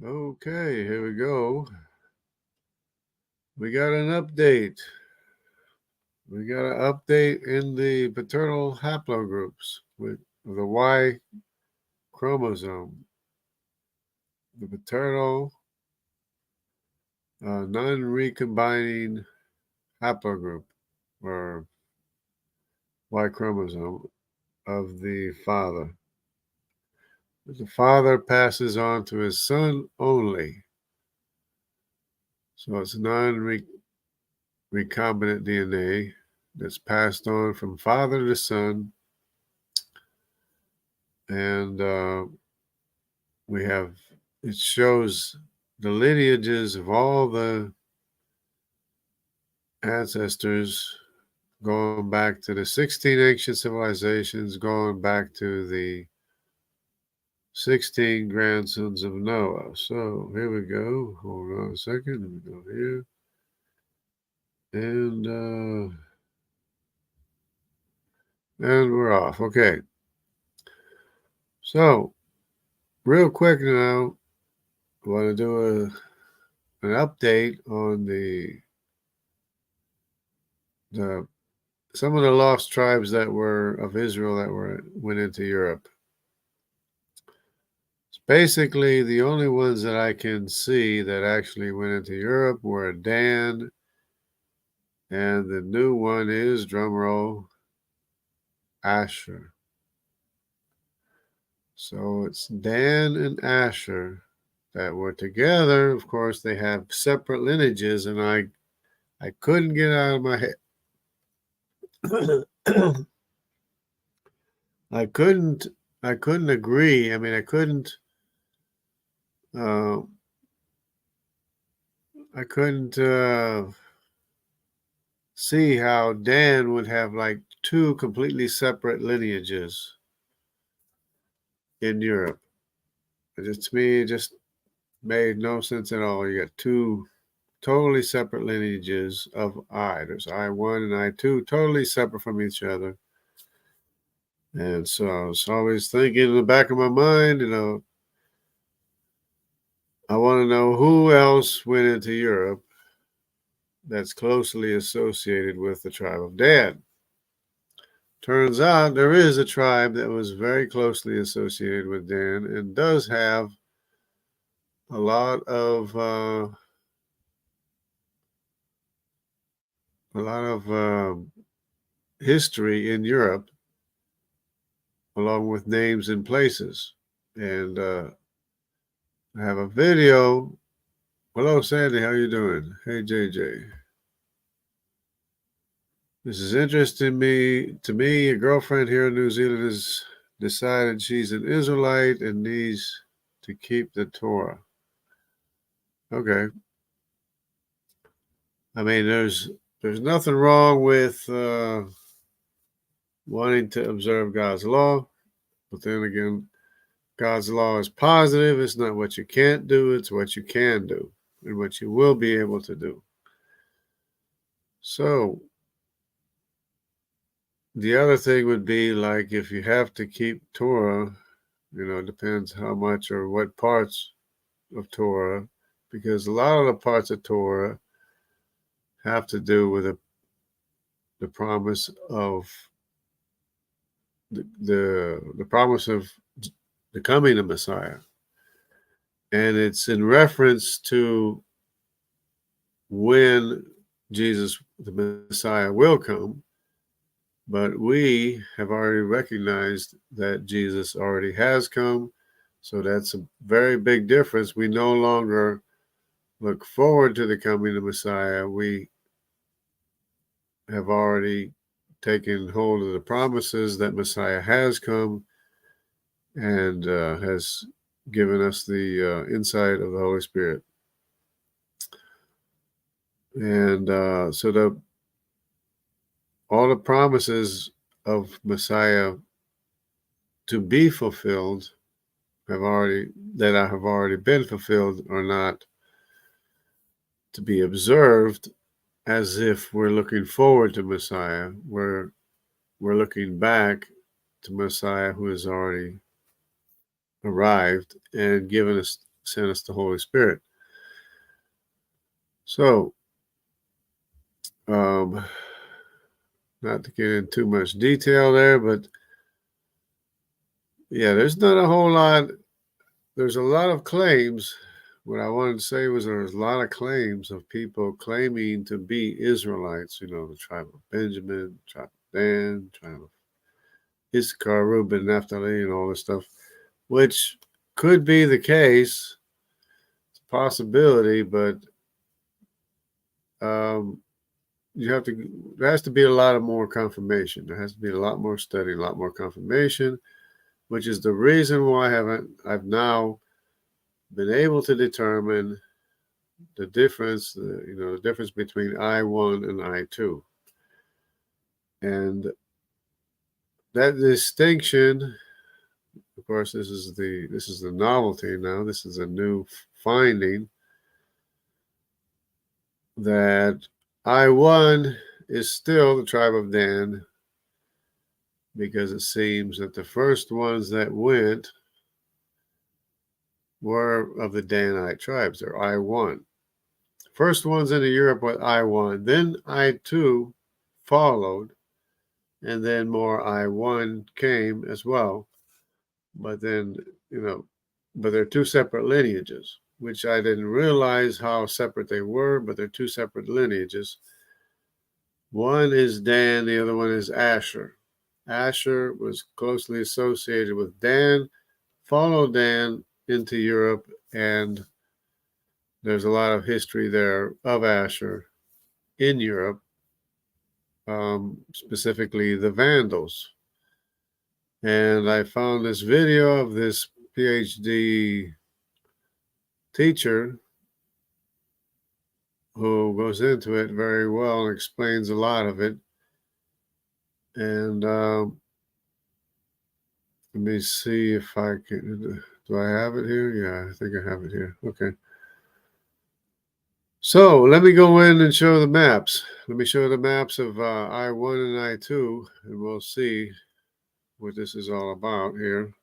Okay, here we go. We got an update. We got an update in the paternal haplogroups with the Y chromosome. The paternal non-recombining haplogroup or Y chromosome of the father. The father passes on to his son only. So it's non-recombinant DNA that's passed on from father to son. And it shows the lineages of all the ancestors going back to the 16 ancient civilizations, going back to the 16 grandsons of Noah. So here we go. Hold on a second. Let me go here. And we're off. Okay. So, real quick now, I want to do an update on the some of the lost tribes that were of Israel that went into Europe. Basically, the only ones that I can see that actually went into Europe were Dan, and the new one is, drumroll, Asher. So it's Dan and Asher that were together. Of course, they have separate lineages, and I couldn't get out of my head. I couldn't agree. I mean, I couldn't. Uh, I couldn't see how Dan would have like two completely separate lineages in Europe. To me, it just made no sense at all. You got two totally separate lineages of I. There's I1 and I2, totally separate from each other. And so I was always thinking in the back of my mind, I want to know who else went into Europe that's closely associated with the tribe of Dan. Turns out there is a tribe that was very closely associated with Dan and does have a lot of history in Europe, along with names and places. And I have a video. Hello, Sandy. How you doing? Hey, JJ. This is interesting to me. A girlfriend here in New Zealand has decided she's an Israelite and needs to keep the Torah. Okay. I mean, there's nothing wrong with wanting to observe God's law, but then again, God's law is positive. It's not what you can't do, it's what you can do and what you will be able to do. So, the other thing would be like if you have to keep Torah, it depends how much or what parts of Torah, because a lot of the parts of Torah have to do with the promise of the promise of the coming of Messiah. And it's in reference to when Jesus, the Messiah, will come. But we have already recognized that Jesus already has come. So that's a very big difference. We no longer look forward to the coming of Messiah. We have already taken hold of the promises that Messiah has come and has given us the insight of the Holy Spirit. And so all the promises of Messiah to be fulfilled have already been fulfilled are not to be observed as if we're looking forward to Messiah. We're looking back to Messiah who has already arrived and given us sent us the Holy Spirit. So, um, not to get in too much detail there, but yeah, there's not a whole lot. There's a lot of claims. What I wanted to say was there's a lot of claims of people claiming to be Israelites, the tribe of Benjamin, tribe of Dan, tribe of Issachar, Reuben, Naphtali, and all this stuff, which could be the case. It's a possibility, but um, there has to be a lot of more confirmation. There has to be a lot more study, a lot more confirmation, which is the reason why I've now been able to determine the difference, the difference between I1 and I2. And that distinction, of course, this is the novelty now. This is a new finding that I1 is still the tribe of Dan, because it seems that the first ones that went were of the Danite tribes. They're I1. First ones into Europe with I1, then I2 followed, and then more I1 came as well. But then, but they're two separate lineages, which I didn't realize how separate they were, but they're two separate lineages. One is Dan, the other one is Asher. Asher was closely associated with Dan, followed Dan into Europe, and there's a lot of history there of Asher in Europe, specifically the Vandals. And I found this video of this PhD teacher who goes into it very well and explains a lot of it. And let me see if I can. Do I have it here? Yeah, I think I have it here. Okay. So let me go in and show the maps. Let me show the maps of I1 and I2, and we'll see what this is all about here.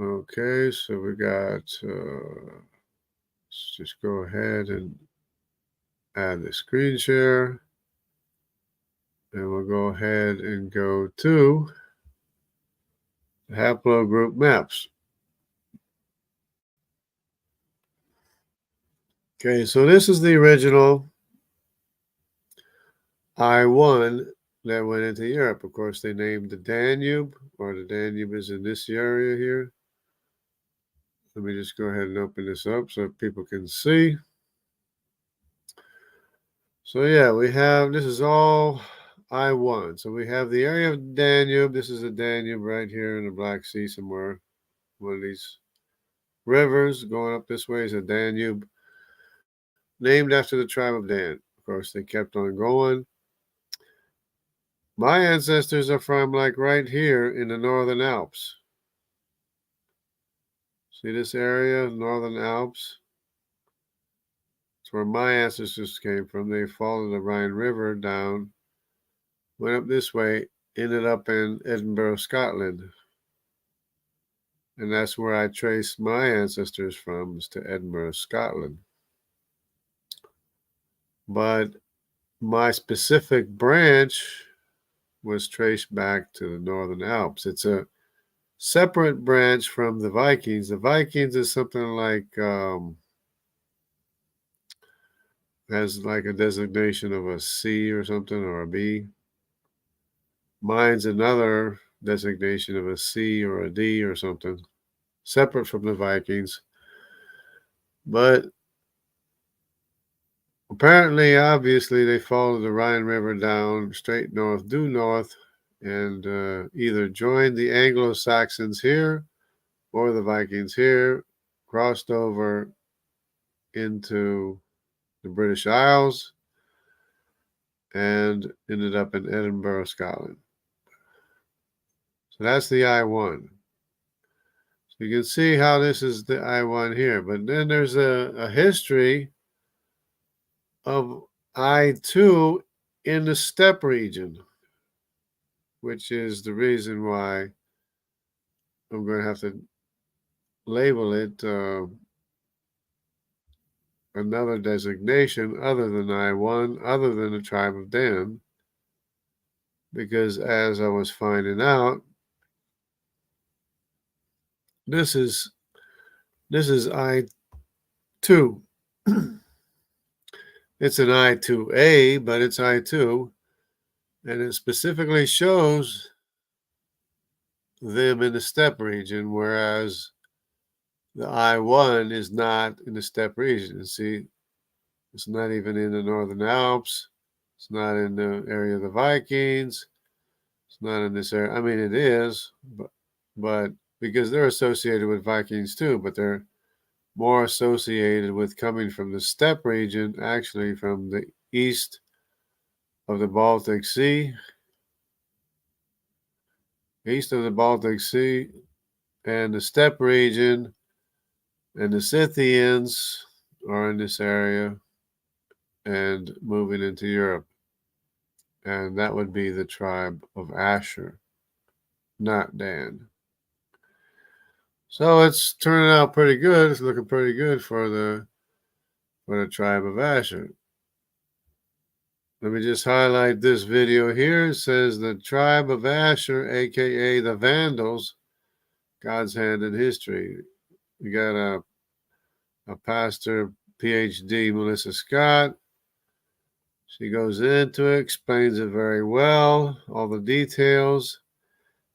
Okay, so we got, let's just go ahead and add the screen share. And we'll go ahead and go to the haplogroup maps. Okay, so this is the original I1 that went into Europe. Of course, they named the Danube, or the Danube is in this area here. Let me just go ahead and open this up so people can see. So yeah, this is all I1. So we have the area of Danube. This is the Danube right here in the Black Sea somewhere. One of these rivers going up this way is a Danube, named after the tribe of Dan. Of course, they kept on going. My ancestors are from like right here in the Northern Alps. See this area, Northern Alps? It's where my ancestors came from. They followed the Rhine River down, went up this way, ended up in Edinburgh, Scotland. And that's where I trace my ancestors from, is to Edinburgh, Scotland. But my specific branch was traced back to the Northern Alps. It's a separate branch from the Vikings. The Vikings is something like, has like a designation of a C or something, or a B. Mine's another designation of a C or a D or something, separate from the Vikings. But apparently, obviously, they followed the Rhine River down straight north, due north, and either joined the Anglo-Saxons here or the Vikings here, crossed over into the British Isles, and ended up in Edinburgh, Scotland. So that's the I1. So you can see how this is the I1 here. But then there's a history of I2 in the steppe region, which is the reason why I'm going to have to label it another designation other than I1, other than the tribe of Dan, because as I was finding out, this is I2. It's an I2A, but it's I2, and it specifically shows them in the steppe region, whereas the I1 is not in the steppe region. See, it's not even in the Northern Alps. It's not in the area of the Vikings. It's not in this area. I mean, it is, but because they're associated with Vikings too, but they're more associated with coming from the steppe region, actually from the east of the Baltic Sea, and the steppe region, and the Scythians are in this area and moving into Europe. And that would be the tribe of Asher, not Dan. So it's turning out pretty good. It's looking pretty good for the tribe of Asher. Let me just highlight this video here. It says the tribe of Asher, aka the Vandals, God's hand in history. We got a pastor, PhD, Melissa Scott. She goes into it, explains it very well, all the details.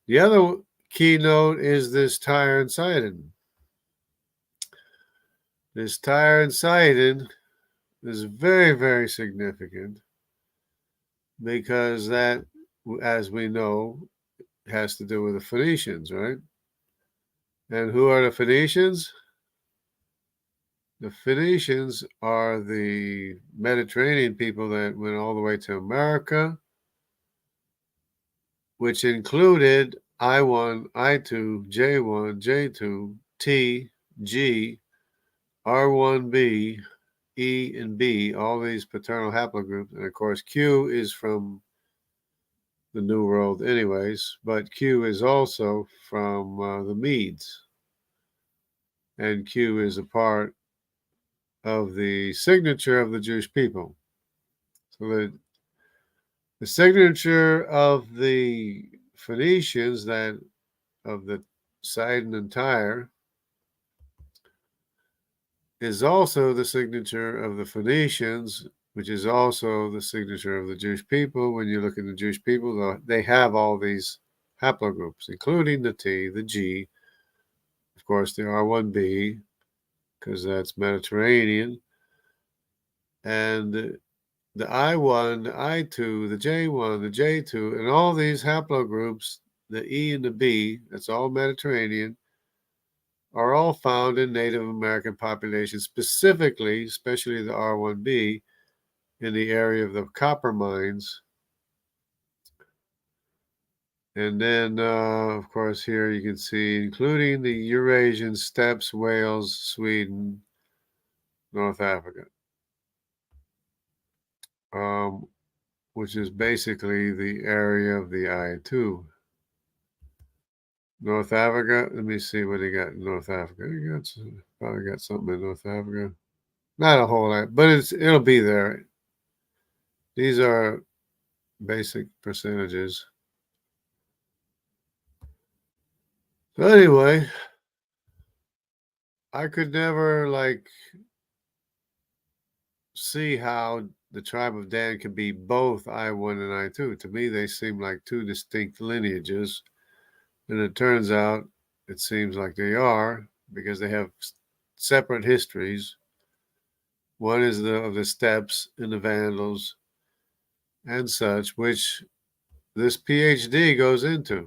The other keynote is this Tyre and Sidon. This Tyre and Sidon is very, very significant because that, as we know, has to do with the Phoenicians, right? And who are the Phoenicians? The Phoenicians are the Mediterranean people that went all the way to America, which included I1, I2, J1, J2, T, G, R1b, E, and B, all these paternal haplogroups. And of course, Q is from the New World, anyways, but Q is also from the Medes. And Q is a part of the signature of the Jewish people. So the signature of the Phoenicians, that of the Sidon and Tyre, is also the signature of the Phoenicians, which is also the signature of the Jewish people. When you look at the Jewish people, they have all these haplogroups, including the T, the G, of course, the R1b, because that's Mediterranean, and the I1, the I2, the J1, the J2, and all these haplogroups, the E and the B, that's all Mediterranean, are all found in Native American populations, specifically, especially the R1b, in the area of the copper mines. And then, of course, here you can see, including the Eurasian steppes, Wales, Sweden, North Africa, which is basically the area of the I2. North Africa, let me see what they got in North Africa. Probably got something in North Africa. Not a whole lot, but it'll be there. These are basic percentages. So anyway, I could never see how the tribe of Dan can be both I1 and I2. To me, they seem like two distinct lineages. And it turns out it seems like they are, because they have separate histories. One is of the steppes and the Vandals and such, which this PhD goes into.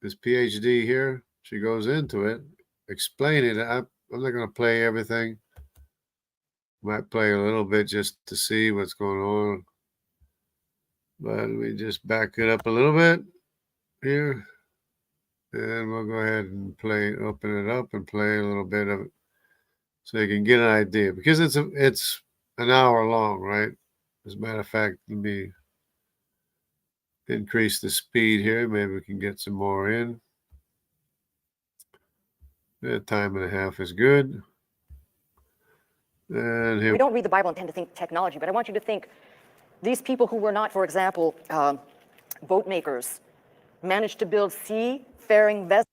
This PhD here, she goes into it, explaining it. I'm not going to play everything. Might play a little bit just to see what's going on. But we just back it up a little bit here. And we'll go ahead and open it up and play a little bit of it so you can get an idea. Because it's an hour long, right? As a matter of fact, let me increase the speed here. Maybe we can get some more in. Time and a half is good. And here We don't read the Bible and tend to think technology, but I want you to think these people who were not, for example, boat makers, managed to build seafaring vessels.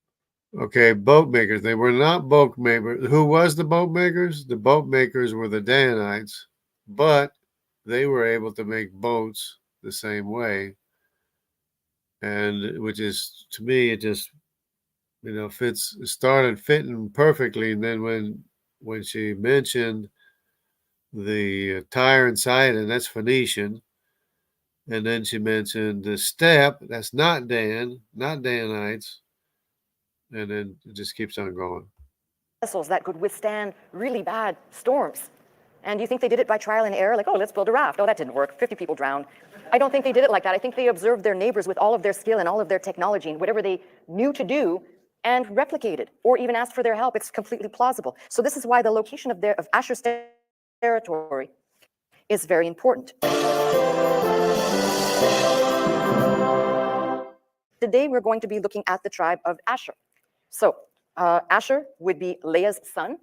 Okay, boat makers. They were not boat makers. Who was the boat makers? The boat makers were the Danites, but they were able to make boats the same way. And which is, to me, it just, started fitting perfectly. And then when she mentioned the Tyre and Sidon, that's Phoenician. And then she mentioned the steppe, that's not Danites. And then it just keeps on going. Vessels that could withstand really bad storms. And do you think they did it by trial and error? Like, oh, let's build a raft. Oh, that didn't work. 50 people drowned. I don't think they did it like that. I think they observed their neighbors with all of their skill and all of their technology and whatever they knew to do and replicated or even asked for their help. It's completely plausible. So this is why the location of Asher's territory is very important. Today we're going to be looking at the tribe of Asher. So Asher would be Leah's son.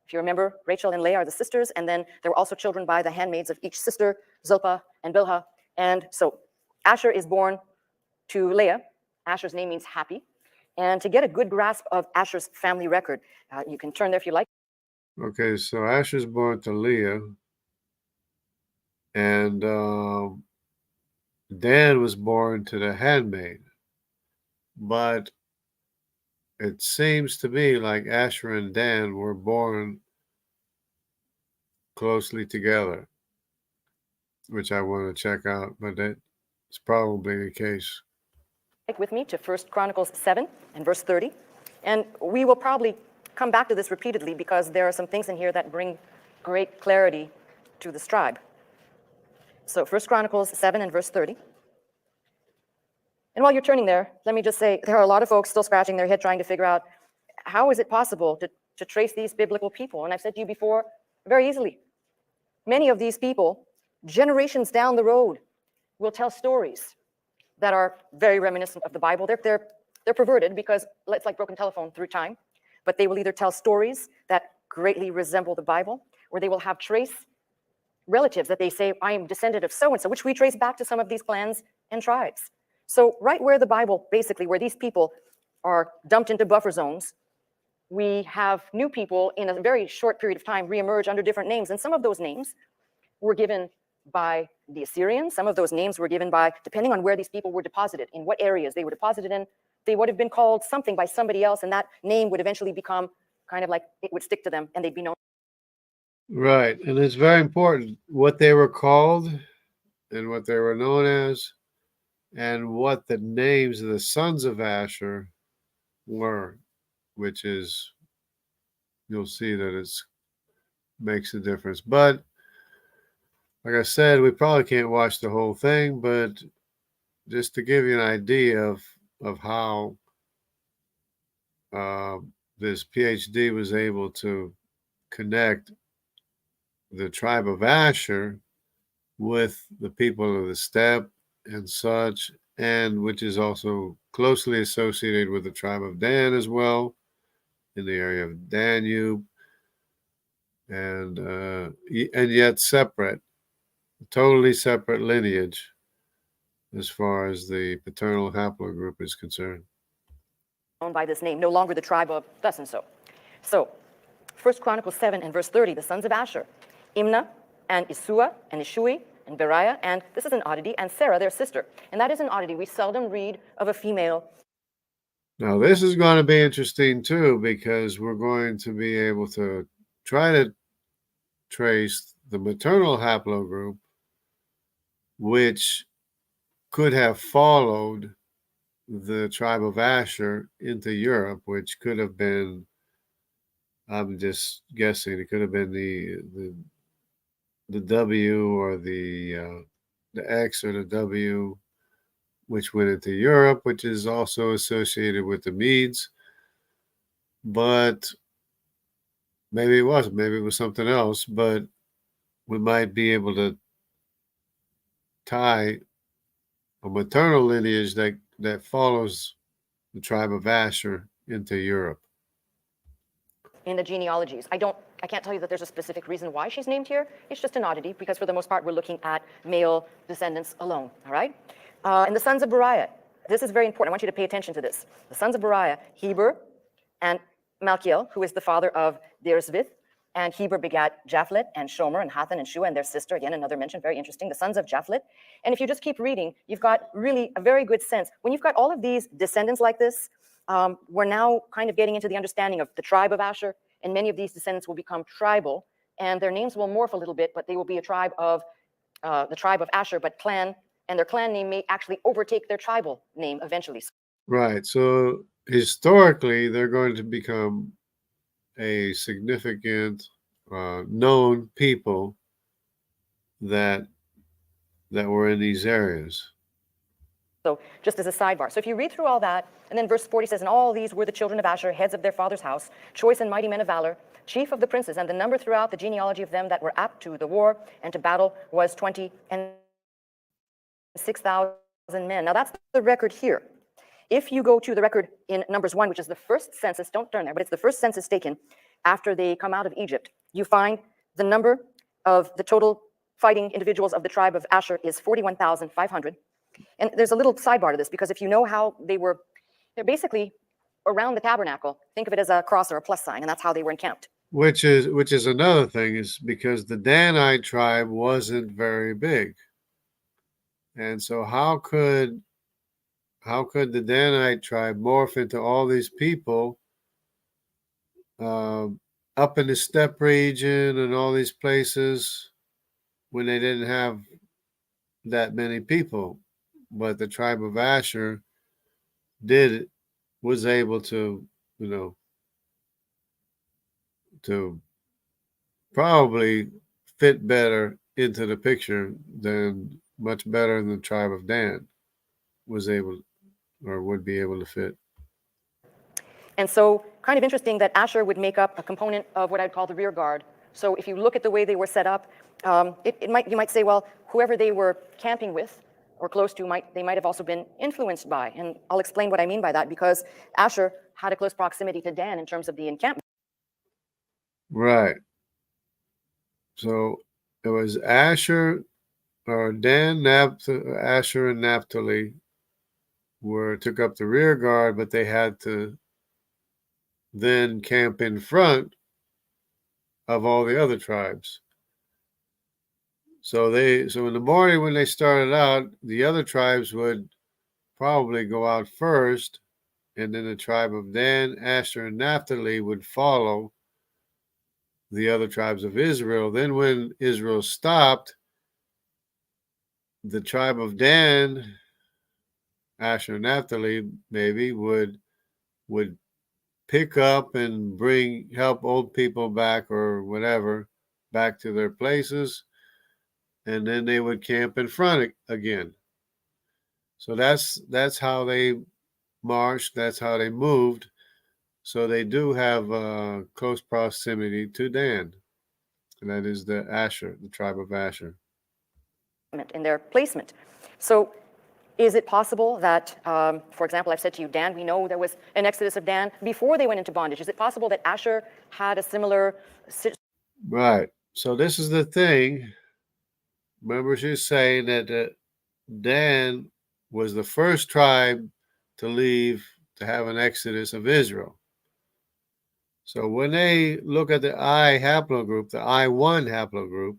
If you remember, Rachel and Leah are the sisters, and then there were also children by the handmaids of each sister, Zilpah and Bilhah. And so Asher is born to Leah. Asher's name means happy. And to get a good grasp of Asher's family record, you can turn there if you like. Okay, so Asher's born to Leah, and Dan was born to the handmaid. But it seems to me like Asher and Dan were born closely together, which I want to check out, but that's probably the case. With me to 1 Chronicles 7 and verse 30. And we will probably come back to this repeatedly because there are some things in here that bring great clarity to this tribe. So 1 Chronicles 7 and verse 30. And while you're turning there, let me just say there are a lot of folks still scratching their head trying to figure out how is it possible to trace these biblical people? And I've said to you before, very easily. Many of these people, generations down the road, will tell stories that are very reminiscent of the Bible. They're perverted because it's like broken telephone through time. But they will either tell stories that greatly resemble the Bible, or they will have trace relatives that they say, I am descendant of so-and-so, which we trace back to some of these clans and tribes. So right where the Bible, basically, where these people are dumped into buffer zones, we have new people in a very short period of time reemerge under different names. And some of those names were given by the Assyrians. Some of those names were given by, depending on where these people were deposited, in what areas they were deposited in, they would have been called something by somebody else, and that name would eventually become kind of like it would stick to them, and they'd be known. Right, and it's very important what they were called and what they were known as and what the names of the sons of Asher were, which is, you'll see that it makes a difference. But like I said, we probably can't watch the whole thing, but just to give you an idea of how this PhD was able to connect the tribe of Asher with the people of the steppe and such, and which is also closely associated with the tribe of Dan as well, in the area of Danube, and yet separate, totally separate lineage as far as the paternal haplogroup is concerned. Known by this name, no longer the tribe of thus and so. So, 1 Chronicles 7 and verse 30, the sons of Asher, Imnah and Isua and Ishui and Beriah, and this is an oddity, and Sarah, their sister. And that is an oddity. We seldom read of a female. Now, this is going to be interesting too, because we're going to be able to try to trace the maternal haplogroup, which could have followed the tribe of Asher into Europe, which could have been, I'm just guessing, it could have been the W or the X or the W, which went into Europe, which is also associated with the Medes. But maybe it wasn't. Maybe it was something else. But we might be able to tie a maternal lineage that follows the tribe of Asher into Europe. in the genealogies. I can't tell you that there's a specific reason why she's named here. It's just an oddity, because for the most part, we're looking at male descendants alone, all right? And the sons of Beriah, this is very important. I want you to pay attention to this. The sons of Beriah, Heber and Malchiel, who is the father of Dirzvith, and Heber begat Japhlet and Shomer and Hathan and Shua and their sister. Again, another mention, very interesting, the sons of Japhlet. And if you just keep reading, you've got really a very good sense. When you've got all of these descendants like this, we're now kind of getting into the understanding of the tribe of Asher, and many of these descendants will become tribal, and their names will morph a little bit, but they will be a tribe of the tribe of Asher, but clan, and their clan name may actually overtake their tribal name eventually. Right. So historically, they're going to become a significant known people that were in these areas. So just as a sidebar. So if you read through all that, and then verse 40 says, and all these were the children of Asher, heads of their father's house, choice and mighty men of valor, chief of the princes, and the number throughout the genealogy of them that were apt to the war and to battle was 26,000 men. Now that's the record here. If you go to the record in Numbers 1, which is the first census, don't turn there, but it's the first census taken after they come out of Egypt, you find the number of the total fighting individuals of the tribe of Asher is 41,500. And there's a little sidebar to this, because if you know how they're basically around the tabernacle. Think of it as a cross or a plus sign, and that's how they were encamped. Which is another thing, is because the Danite tribe wasn't very big. And so how could the Danite tribe morph into all these people up in the steppe region and all these places when they didn't have that many people? But the tribe of Asher was able to, to probably fit better into the picture much better than the tribe of Dan was able or would be able to fit. And so kind of interesting that Asher would make up a component of what I'd call the rear guard. So if you look at the way they were set up, you might say, well, whoever they were camping with or close to, they might have also been influenced by. And I'll explain what I mean by that, because Asher had a close proximity to Dan in terms of the encampment. Right. So it was Asher, or Dan, Asher and Naphtali took up the rear guard, but they had to then camp in front of all the other tribes. So in the morning when they started out, the other tribes would probably go out first, and then the tribe of Dan, Asher, and Naphtali would follow the other tribes of Israel. Then when Israel stopped, the tribe of Dan, Asher, Naphtali maybe would pick up and help old people back or whatever back to their places, and then they would camp in front again. So that's how they marched, that's how they moved. So they do have close proximity to Dan, and that is the tribe of Asher. In their placement. So is it possible that, for example, I've said to you, Dan, we know there was an exodus of Dan before they went into bondage. Is it possible that Asher had a similar... Right. So this is the thing. Remember, she's saying that Dan was the first tribe to leave, to have an exodus of Israel. So when they look at the I haplogroup, the I1 haplogroup,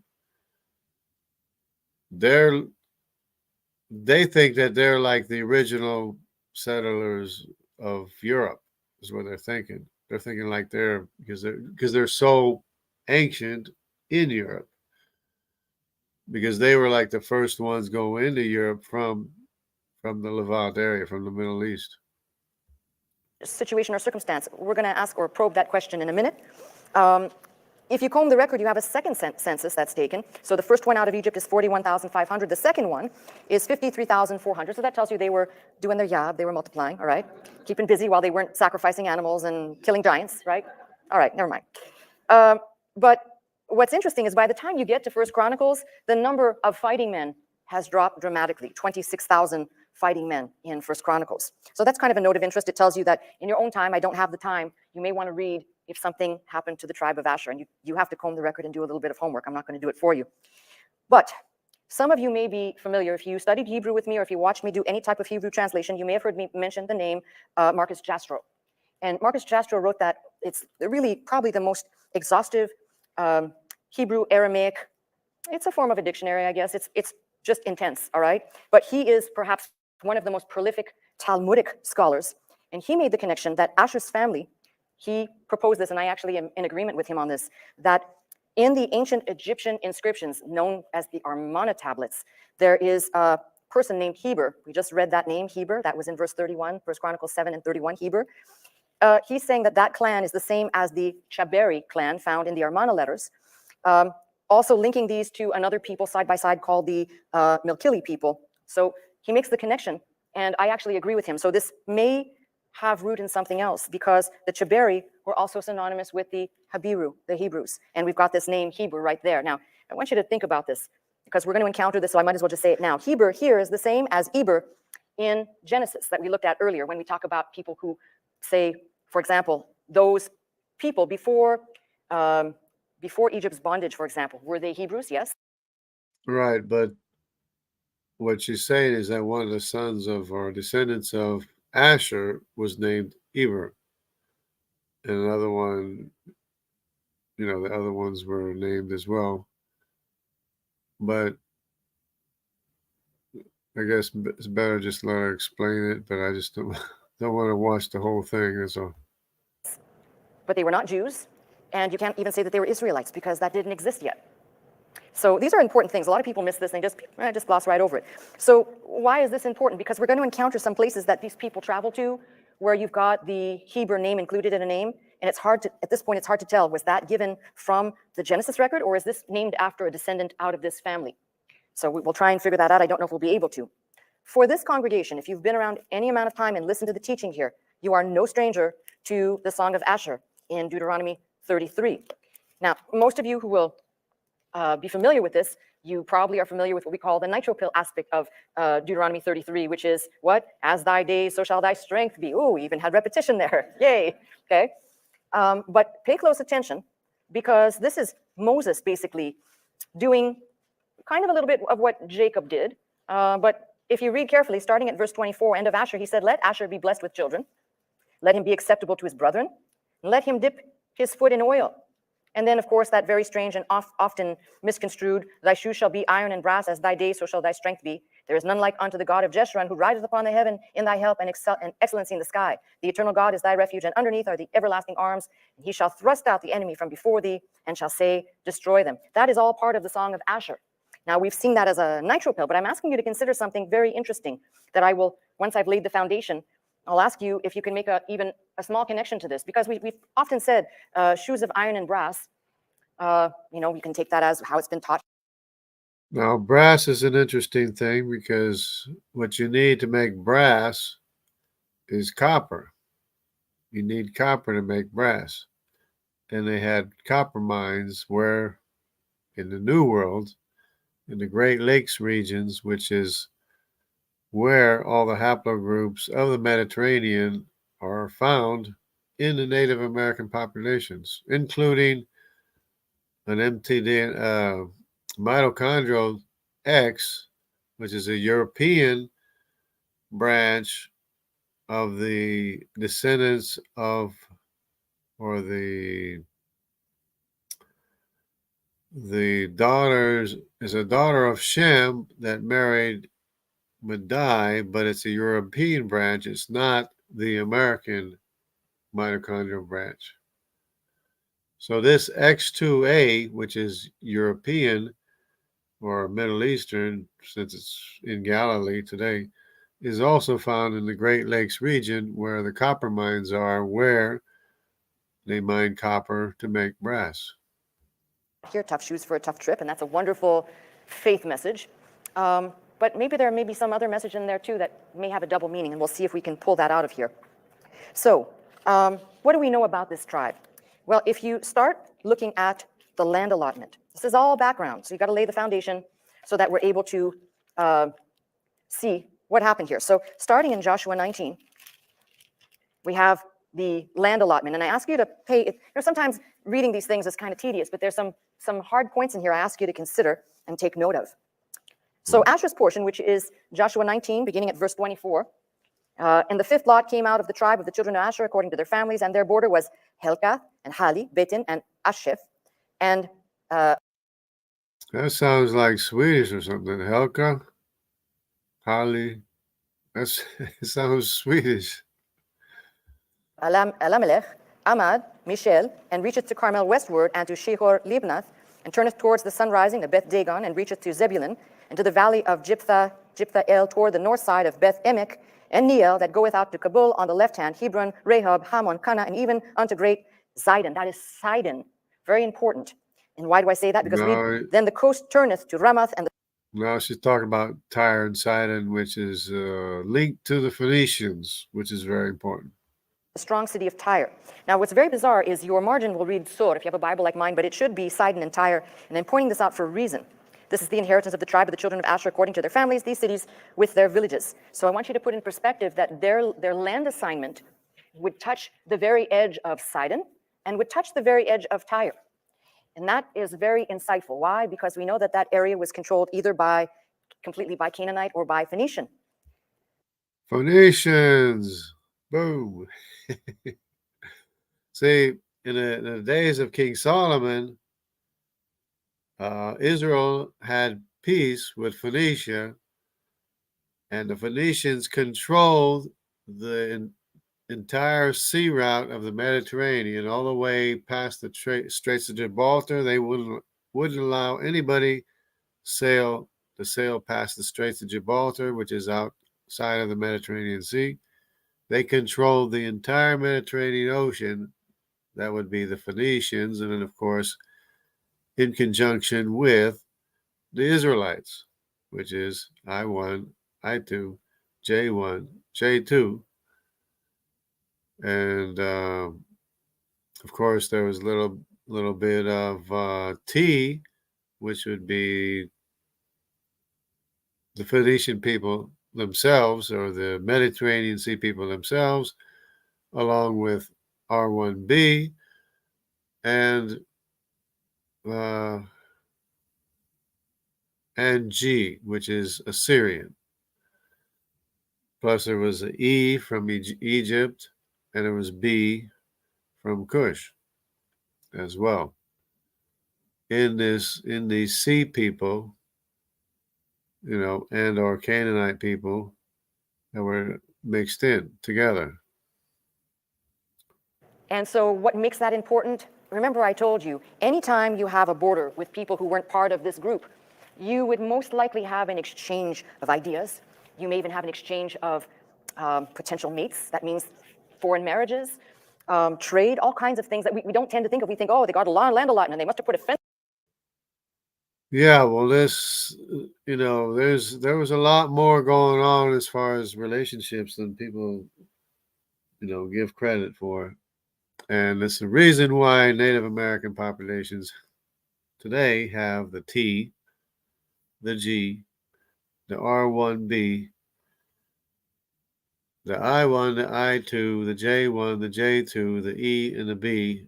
they think that they're like the original settlers of Europe, is what they're thinking. They're thinking like because they're so ancient in Europe, because they were like the first ones go into Europe from the Levant area, from the Middle East. Situation or circumstance. We're going to ask or probe that question in a minute. If you comb the record, you have a second census that's taken. So the first one out of Egypt is 41,500. The second one is 53,400. So that tells you they were doing their job. They were multiplying, all right? Keeping busy while they weren't sacrificing animals and killing giants, right? All right, never mind. But what's interesting is by the time you get to First Chronicles, the number of fighting men has dropped dramatically, 26,000 fighting men in First Chronicles. So that's kind of a note of interest. It tells you that in your own time, I don't have the time, you may want to read if something happened to the tribe of Asher. And you have to comb the record and do a little bit of homework. I'm not going to do it for you. But some of you may be familiar, if you studied Hebrew with me or if you watched me do any type of Hebrew translation, you may have heard me mention the name Marcus Jastrow. And Marcus Jastrow wrote that it's really probably the most exhaustive Hebrew Aramaic. It's a form of a dictionary, I guess. It's just intense, all right? But he is perhaps one of the most prolific Talmudic scholars. And he made the connection that Asher's family, he proposed this, and I actually am in agreement with him on this, that in the ancient Egyptian inscriptions known as the Armana tablets, there is a person named Heber. We just read that name, Heber. That was in verse 31, 1 Chronicles 7 and 31, Heber. He's saying that that clan is the same as the Chaberi clan found in the Armana letters. Also linking these to another people side by side called the Milkili people. So he makes the connection, and I actually agree with him. So this may have root in something else, because the Chaberi were also synonymous with the Habiru, the Hebrews. And we've got this name Hebrew right there. Now, I want you to think about this, because we're going to encounter this, so I might as well just say it now. Heber here is the same as Eber in Genesis that we looked at earlier when we talk about people who say, for example, those people before Egypt's bondage, for example, were they Hebrews? Yes. Right, but what she's saying is that one of the sons of or descendants of Asher was named Eber, and another one, the other ones were named as well. But I guess it's better just let her explain it. But I just don't want to watch the whole thing. That's all. But they were not Jews, and you can't even say that they were Israelites because that didn't exist yet. So these are important things. A lot of people miss this and they just gloss right over it. So why is this important? Because we're going to encounter some places that these people travel to where you've got the Hebrew name included in a name, and it's hard to, at this point, it's hard to tell, was that given from the Genesis record, or is this named after a descendant out of this family? So we'll try and figure that out. I don't know if we'll be able to. For this congregation, if you've been around any amount of time and listened to the teaching here, you are no stranger to the Song of Asher in Deuteronomy 33. Now, most of you who will be familiar with this, you probably are familiar with what we call the nitro pill aspect of Deuteronomy 33, which is what? As thy days, so shall thy strength be. Oh, we even had repetition there. Yay. Okay. But pay close attention, because this is Moses basically doing kind of a little bit of what Jacob did. But if you read carefully, starting at verse 24, end of Asher, he said, let Asher be blessed with children. Let him be acceptable to his brethren. And let him dip his foot in oil. And then, of course, that very strange and often misconstrued, thy shoes shall be iron and brass, as thy days, so shall thy strength be. There is none like unto the God of Jeshurun, who rideth upon the heaven in thy help and excellency in the sky. The eternal God is thy refuge, and underneath are the everlasting arms. And he shall thrust out the enemy from before thee, and shall say, destroy them. That is all part of the Song of Asher. Now, we've seen that as a nitro pill, but I'm asking you to consider something very interesting that I will, once I've laid the foundation, I'll ask you if you can make even a small connection to this, because we've often said shoes of iron and brass. You can take that as how it's been taught. Now, brass is an interesting thing, because what you need to make brass is copper. You need copper to make brass. And they had copper mines where, in the New World, in the Great Lakes regions, which is where all the haplogroups of the Mediterranean are found in the Native American populations, including an mitochondrial X, which is a European branch of the descendants of, or the daughters, is a daughter of Shem that married Madai, but it's a European branch. It's not the American mitochondrial branch. So this X2A, which is European or Middle Eastern, since it's in Galilee today, is also found in the Great Lakes region, where the copper mines are, where they mine copper to make brass. Here, tough shoes for a tough trip, and that's a wonderful faith message. But maybe there may be some other message in there too that may have a double meaning, and we'll see if we can pull that out of here. So what do we know about this tribe? Well, if you start looking at the land allotment, this is all background, so you've got to lay the foundation so that we're able to see what happened here. So starting in Joshua 19, we have the land allotment. And I ask you to pay, sometimes reading these things is kind of tedious, but there's some hard points in here I ask you to consider and take note of. So Asher's portion, which is Joshua 19, beginning at verse 24, and the fifth lot came out of the tribe of the children of Asher according to their families, and their border was Helkath and Hali, Betin, and Asheph. And that sounds like Swedish or something. Helka, Holly. That's it sounds Swedish. Alamelech, Amad, Mishel, and reacheth to Carmel westward, and to Shehor Libnath, and turneth towards the sun rising to Beth Dagon, and reacheth to Zebulun, and to the valley of Jipthael toward the north side of Beth Emek, and Neel, that goeth out to Kabul on the left hand, Hebron, Rehob, Hamon, Cana, and even unto great Zidon. That is Sidon. Very important. And why do I say that? Because then the coast turneth to Ramoth, and now she's talking about Tyre and Sidon, which is linked to the Phoenicians, which is very important. The strong city of Tyre. Now, what's very bizarre is your margin will read Sur, if you have a Bible like mine, but it should be Sidon and Tyre, and I'm pointing this out for a reason. This is the inheritance of the tribe of the children of Asher according to their families, these cities with their villages. So I want you to put in perspective that their land assignment would touch the very edge of Sidon and would touch the very edge of Tyre. And that is very insightful. Why? Because we know that that area was controlled either completely by Canaanite or by Phoenician. Phoenicians, boom. See, in the days of King Solomon, Israel had peace with Phoenicia, and the Phoenicians controlled the entire sea route of the Mediterranean, all the way past the Straits of Gibraltar. They wouldn't allow anybody to sail past the Straits of Gibraltar, which is outside of the Mediterranean Sea. They controlled the entire Mediterranean Ocean. That would be the Phoenicians, and then, of course, in conjunction with the Israelites, which is I1, I2, J1, J2. And, of course, there was a little bit of T, which would be the Phoenician people themselves, or the Mediterranean Sea people themselves, along with R1B and G, which is Assyrian. Plus there was an E from Egypt, and there was B from Cush as well. In these sea people, and or Canaanite people that were mixed in together. And so what makes that important? Remember, I told you, anytime you have a border with people who weren't part of this group, you would most likely have an exchange of ideas. You may even have an exchange of potential mates. That means foreign marriages, trade, all kinds of things that we don't tend to think of. We think, oh, they got a land allotment and they must have put a fence. Yeah, well, there was a lot more going on as far as relationships than people, give credit for. And it's the reason why Native American populations today have the T, the G, the R1B, the I1, the I2, the J1, the J2, the E, and the B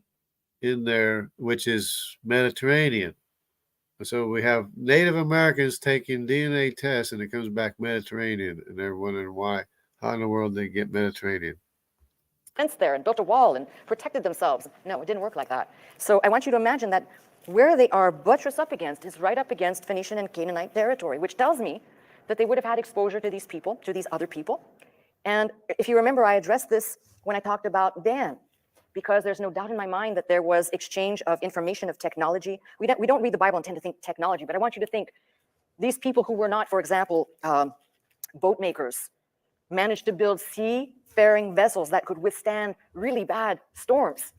in there, which is Mediterranean. So we have Native Americans taking DNA tests, and it comes back Mediterranean, and they're wondering how in the world they get Mediterranean. Fence there and built a wall and protected themselves. No, it didn't work like that. So I want you to imagine that where they are buttressed up against is right up against Phoenician and Canaanite territory, which tells me that they would have had exposure to these people, to these other people. And if you remember, I addressed this when I talked about Dan, because there's no doubt in my mind that there was exchange of information, of technology. We don't read the Bible and tend to think technology, but I want you to think these people who were not, for example, boat makers, managed to build seafaring vessels that could withstand really bad storms.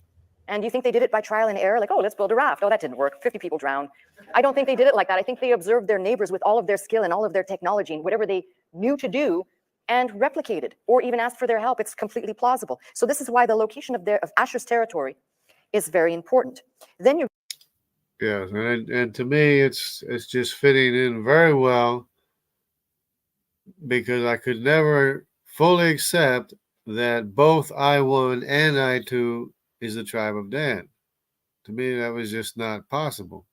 And do you think they did it by trial and error? Like, oh, let's build a raft. Oh, that didn't work. 50 people drowned. I don't think they did it like that. I think they observed their neighbors with all of their skill and all of their technology and whatever they knew to do and replicated or even asked for their help. It's completely plausible. So this is why the location of Asher's territory is very important. Then you. Yeah, and to me, it's just fitting in very well, because I could never fully accept that both I1 and I2 is the tribe of Dan. To me, that was just not possible.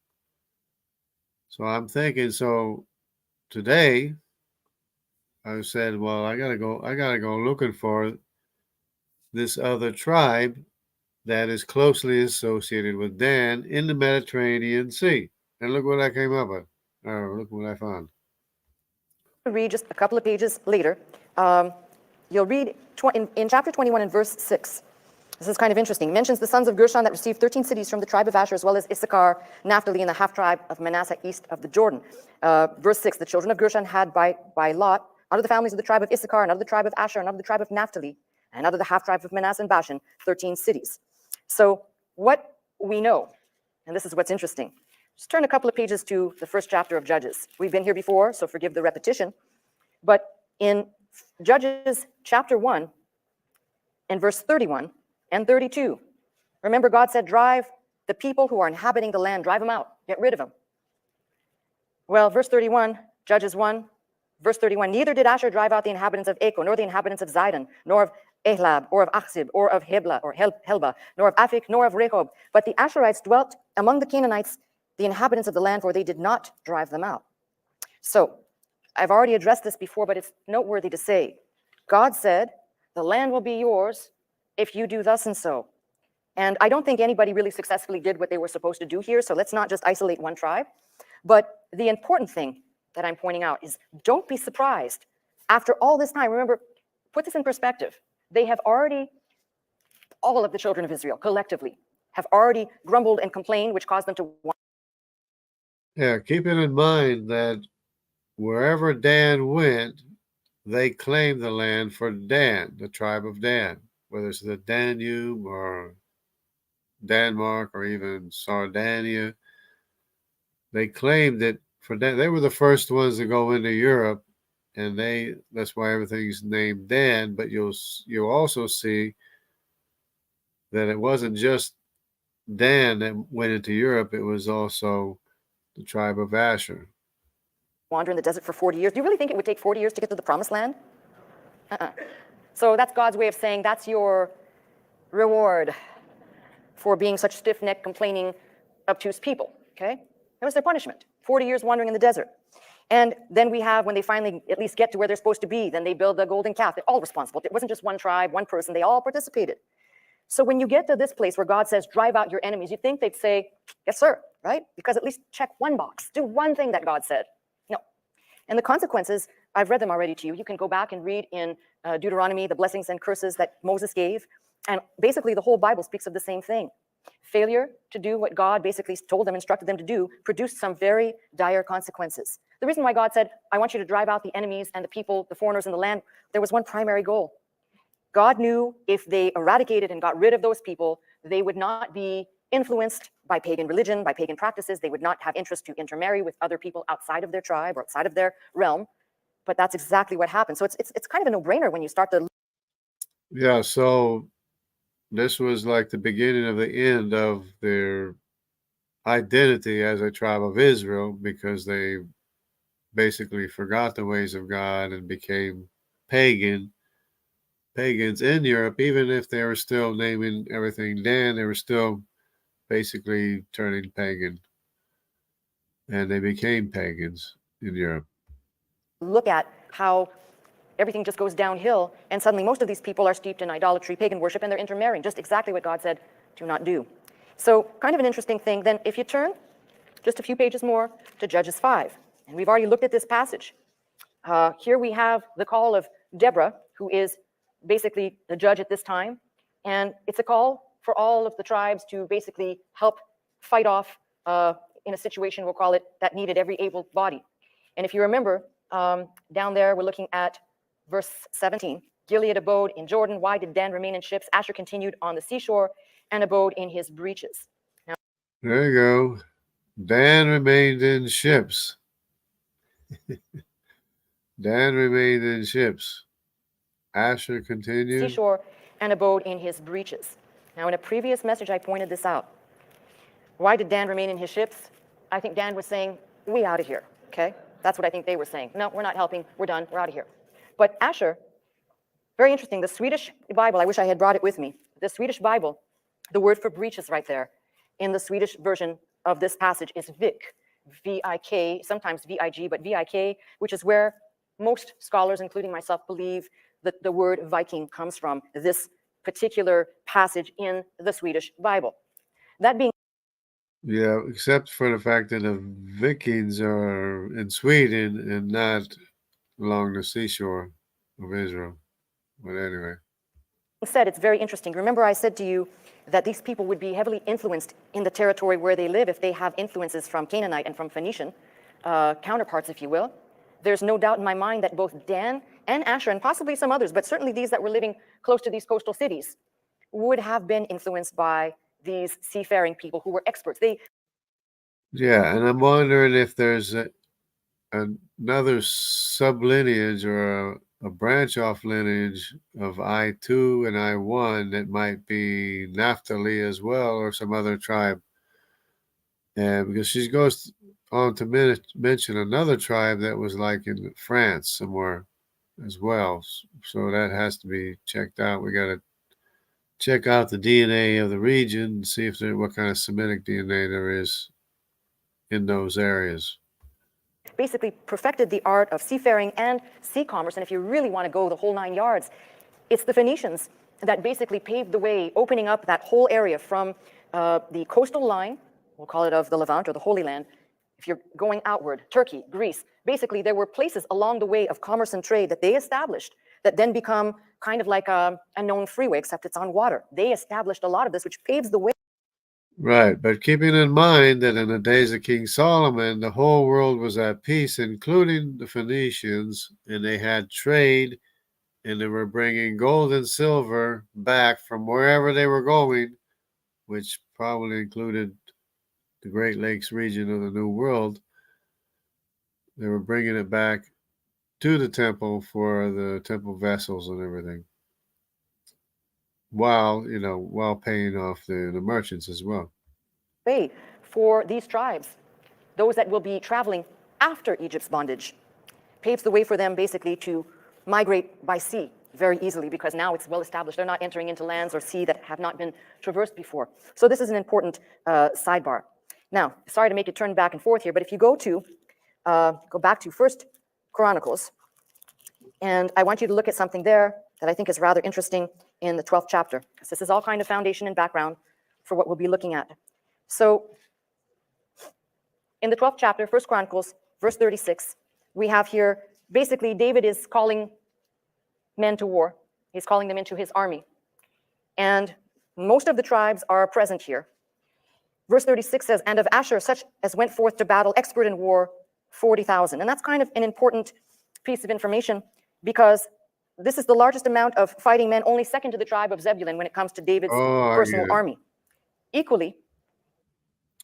So I'm thinking, so today I said, well, I gotta go looking for this other tribe that is closely associated with Dan in the Mediterranean Sea. And look what I came up with. Look what I found. Read just a couple of pages later. You'll read in chapter 21 and verse 6. This is kind of interesting. It mentions the sons of Gershon that received 13 cities from the tribe of Asher, as well as Issachar, Naphtali, and the half-tribe of Manasseh east of the Jordan. Verse 6, the children of Gershon had by lot, out of the families of the tribe of Issachar, and out of the tribe of Asher, and out of the tribe of Naphtali, and out of the half-tribe of Manasseh and Bashan, 13 cities. So what we know, and this is what's interesting, just turn a couple of pages to the first chapter of Judges. We've been here before, so forgive the repetition. But in Judges chapter 1 and verse 31 and 32, remember God said, drive the people who are inhabiting the land, drive them out, get rid of them. Well, verse 31, Judges 1, verse 31, neither did Asher drive out the inhabitants of Echo, nor the inhabitants of Zidon, nor of Ehlab, or of Achzib, or of Hebla, or Helba, nor of Aphik, nor of Rehob. But the Asherites dwelt among the Canaanites, the inhabitants of the land, for they did not drive them out. So, I've already addressed this before, but it's noteworthy to say, God said, the land will be yours if you do thus and so. And I don't think anybody really successfully did what they were supposed to do here, so let's not just isolate one tribe. But the important thing that I'm pointing out is don't be surprised. After all this time, remember, put this in perspective. They have already, all of the children of Israel collectively, have already grumbled and complained, which caused them to want. Yeah, keeping in mind that wherever Dan went, they claimed the land for Dan, the tribe of Dan, whether it's the Danube or Denmark or even Sardinia. They claimed it for Dan. They were the first ones to go into Europe, and that's why everything's named Dan. But you'll also see that it wasn't just Dan that went into Europe, it was also the tribe of Asher. Wander in the desert for 40 years. Do you really think it would take 40 years to get to the promised land? So that's God's way of saying that's your reward for being such stiff-necked, complaining, obtuse people, okay? That was their punishment, 40 years wandering in the desert. And then we have, when they finally at least get to where they're supposed to be, then they build the golden calf. They're all responsible. It wasn't just one tribe, one person. They all participated. So when you get to this place where God says, drive out your enemies, you think they'd say, yes, sir, right? Because at least check one box. Do one thing that God said. No. And the consequences, I've read them already to you. You can go back and read in Deuteronomy the blessings and curses that Moses gave. And basically the whole Bible speaks of the same thing. Failure to do what God basically told them, instructed them to do, produced some very dire consequences. The reason why God said, I want you to drive out the enemies and the people, the foreigners in the land, there was one primary goal. God knew if they eradicated and got rid of those people, they would not be influenced by pagan religion, by pagan practices. They would not have interest to intermarry with other people outside of their tribe or outside of their realm. But that's exactly what happened. So it's kind of a no-brainer when you start to. Yeah, so this was like the beginning of the end of their identity as a tribe of Israel, because they basically forgot the ways of God and became pagans in Europe. Even if they were still naming everything Dan, they were still basically turning pagan, and they became pagans in Europe. Look at how everything just goes downhill, and suddenly most of these people are steeped in idolatry, pagan worship, and they're intermarrying, just exactly what God said do not do. So kind of an interesting thing. Then if you turn just a few pages more to Judges 5, and we've already looked at this passage. Here we have the call of Deborah, who is basically the judge at this time, and it's a call for all of the tribes to basically help fight off in a situation, we'll call it, that needed every able body. And if you remember, down there we're looking at verse 17. Gilead abode in Jordan. Why did Dan remain in ships? Asher continued on the seashore and abode in his breaches. Now, there you go. Dan remained in ships. Dan remained in ships. Asher continued. Seashore and abode in his breaches. Now, in a previous message, I pointed this out. Why did Dan remain in his ships? I think Dan was saying, we out of here, okay? That's what I think they were saying. No, we're not helping. We're done. We're out of here. But Asher Very interesting. The Swedish Bible, I wish I had brought it with me. The Swedish Bible, the word for breach is right there. In the Swedish version of this passage is vik, V-I-K, sometimes V-I-G, but V-I-K, which is where most scholars, including myself, believe that the word Viking comes from, this particular passage in the Swedish Bible. That being Yeah, except for the fact that the Vikings are in Sweden and not along the seashore of Israel. But anyway. said, it's very interesting. Remember I said to you that these people would be heavily influenced in the territory where they live if they have influences from Canaanite and from Phoenician counterparts, if you will. There's no doubt in my mind that both Dan and Asher, and possibly some others, but certainly these that were living close to these coastal cities, would have been influenced by these seafaring people who were experts. Yeah, and I'm wondering if there's another sublineage or a branch off lineage of I2 and I1 that might be Naphtali as well, or some other tribe. And because she goes on to mention another tribe that was like in France somewhere as well. So that has to be checked out. We got to check out the DNA of the region and see if what kind of Semitic DNA there is in those areas. Basically perfected the art of seafaring and sea commerce. And if you really want to go the whole 9 yards, it's the Phoenicians that basically paved the way, opening up that whole area from the coastal line, we'll call it of the Levant or the Holy Land. If you're going outward, Turkey, Greece, basically there were places along the way of commerce and trade that they established that then become kind of like a known freeway, except it's on water. They established a lot of this, which paves the way. Right, but keeping in mind that in the days of King Solomon, the whole world was at peace, including the Phoenicians, and they had trade, and they were bringing gold and silver back from wherever they were going, which probably included the Great Lakes region of the New World. They were bringing it back to the temple for the temple vessels and everything, while paying off the merchants as well. Way for these tribes, those that will be traveling after Egypt's bondage, paves the way for them basically to migrate by sea very easily, because now it's well established. They're not entering into lands or sea that have not been traversed before. So this is an important sidebar. Now, sorry to make it turn back and forth here, but if you go back to First Chronicles, and I want you to look at something there that I think is rather interesting in the 12th chapter, because this is all kind of foundation and background for what we'll be looking at. So in the 12th chapter, First Chronicles, verse 36, we have here, basically David is calling men to war. He's calling them into his army. And most of the tribes are present here. Verse 36 says, and of Asher, such as went forth to battle, expert in war, 40,000. And that's kind of an important piece of information, because this is the largest amount of fighting men, only second to the tribe of Zebulun when it comes to David's personal army. Equally,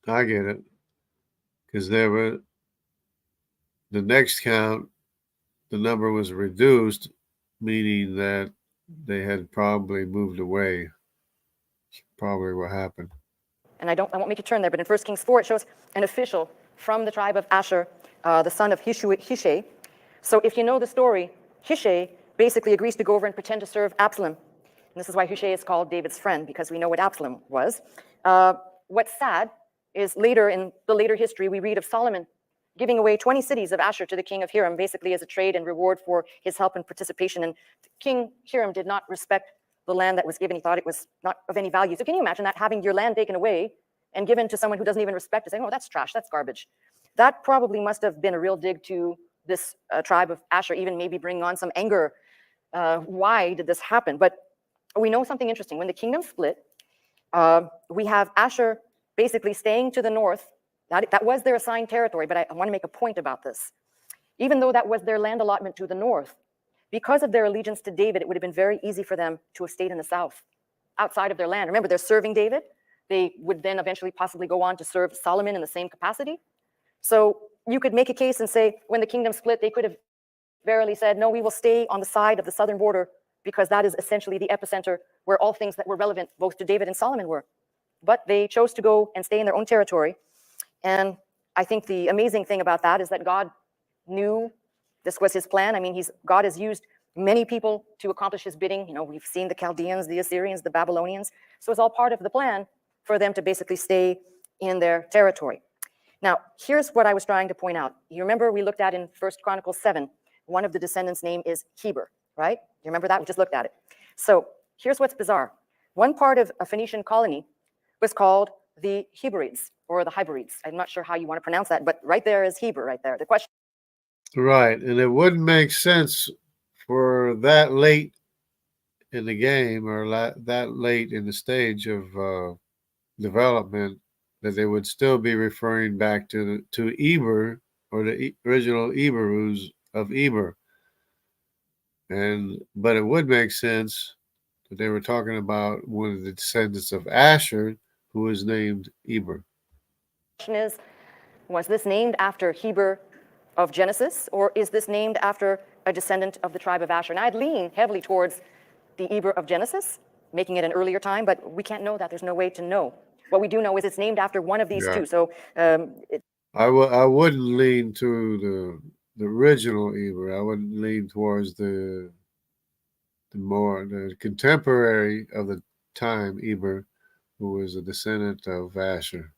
I get it. Because the next count, the number was reduced, meaning that they had probably moved away. Probably what happened. And I won't make you turn there, but in 1 Kings 4, it shows an official from the tribe of Asher, the son of Hushai. So if you know the story, Hushai basically agrees to go over and pretend to serve Absalom. And this is why Hushai is called David's friend, because we know what Absalom was. What's sad is later in the later history, we read of Solomon giving away 20 cities of Asher to the king of Hiram, basically as a trade and reward for his help and participation. And King Hiram did not respect the land that was given. He thought it was not of any value. So can you imagine that, having your land taken away and given to someone who doesn't even respect it, saying, oh, that's trash, that's garbage. That probably must have been a real dig to this tribe of Asher, even maybe bring on some anger. Why did this happen? But we know something interesting. When the kingdom split, we have Asher basically staying to the north. That was their assigned territory, but I want to make a point about this. Even though that was their land allotment to the north, because of their allegiance to David, it would have been very easy for them to have stayed in the south, outside of their land. Remember, they're serving David. They would then eventually possibly go on to serve Solomon in the same capacity. So you could make a case and say, when the kingdom split, they could have verily said, no, we will stay on the side of the southern border, because that is essentially the epicenter where all things that were relevant both to David and Solomon were. But they chose to go and stay in their own territory. And I think the amazing thing about that is that God knew this was his plan. I mean, God has used many people to accomplish his bidding. We've seen the Chaldeans, the Assyrians, the Babylonians. So it's all part of the plan for them to basically stay in their territory. Now, here's what I was trying to point out. You remember we looked at in 1 Chronicles 7, one of the descendants' name is Heber, right? You remember that? We just looked at it. So here's what's bizarre. One part of a Phoenician colony was called the Heberides, or the Hyborides. I'm not sure how you want to pronounce that, but right there is Heber right there. The question. Right, and it wouldn't make sense for that late in the game or that late in the stage of development that they would still be referring back to Eber or the original Eberus of Eber. But it would make sense that they were talking about one of the descendants of Asher, who was named Eber. The question is, was this named after Heber of Genesis, or is this named after a descendant of the tribe of Asher? And I'd lean heavily towards the Eber of Genesis, making it an earlier time, but we can't know that. There's no way to know. What we do know is it's named after one of these two. So I wouldn't lean to the original Eber. I would lean towards the contemporary of the time Eber, who was a descendant of Asher.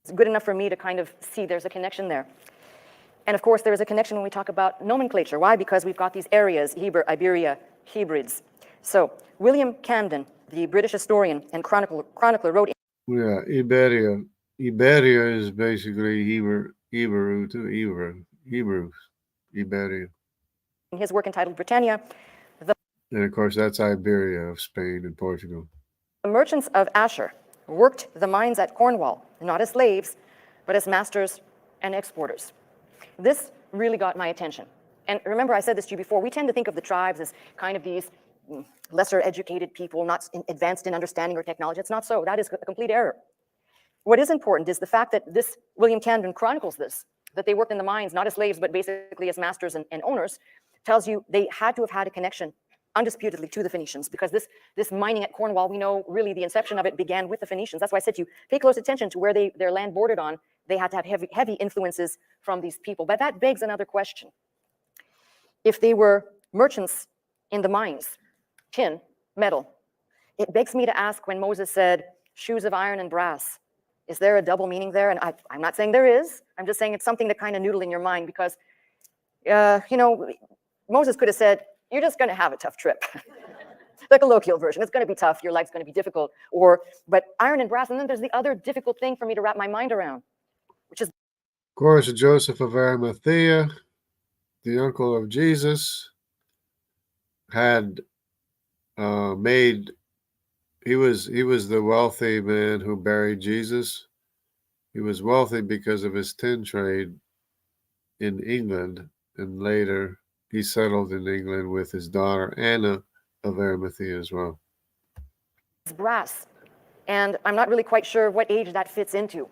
It's good enough for me to kind of see there's a connection there. And of course, there is a connection when we talk about nomenclature. Why? Because we've got these areas, Heber, Iberia, Hebrides. So William Camden, the British historian and chronicler, wrote. Yeah, Iberia. Iberia is basically Hebrew to Hebrew, Iberia. In his work entitled Britannia. And of course, that's Iberia of Spain and Portugal. The merchants of Asher worked the mines at Cornwall, not as slaves, but as masters and exporters. This really got my attention. And remember, I said this to you before, we tend to think of the tribes as kind of these lesser educated people, not advanced in understanding or technology. It's not so. That is a complete error. What is important is the fact that this William Camden chronicles this, that they worked in the mines, not as slaves, but basically as masters and owners, tells you they had to have had a connection undisputedly to the Phoenicians, because this mining at Cornwall, we know really the inception of it began with the Phoenicians. That's why I said to you, pay close attention to where their land bordered on. They had to have heavy influences from these people. But that begs another question. If they were merchants in the mines, tin, metal, it begs me to ask, when Moses said, shoes of iron and brass, is there a double meaning there? And I'm not saying there is. I'm just saying it's something to kind of noodle in your mind, because, Moses could have said, you're just going to have a tough trip. The colloquial version. It's going to be tough. Your life's going to be difficult. But iron and brass. And then there's the other difficult thing for me to wrap my mind around, which is, of course, Joseph of Arimathea, the uncle of Jesus, had made. He was the wealthy man who buried Jesus. He was wealthy because of his tin trade in England, and later he settled in England with his daughter Anna of Arimathea as well. Brass, and I'm not really quite sure what age that fits into,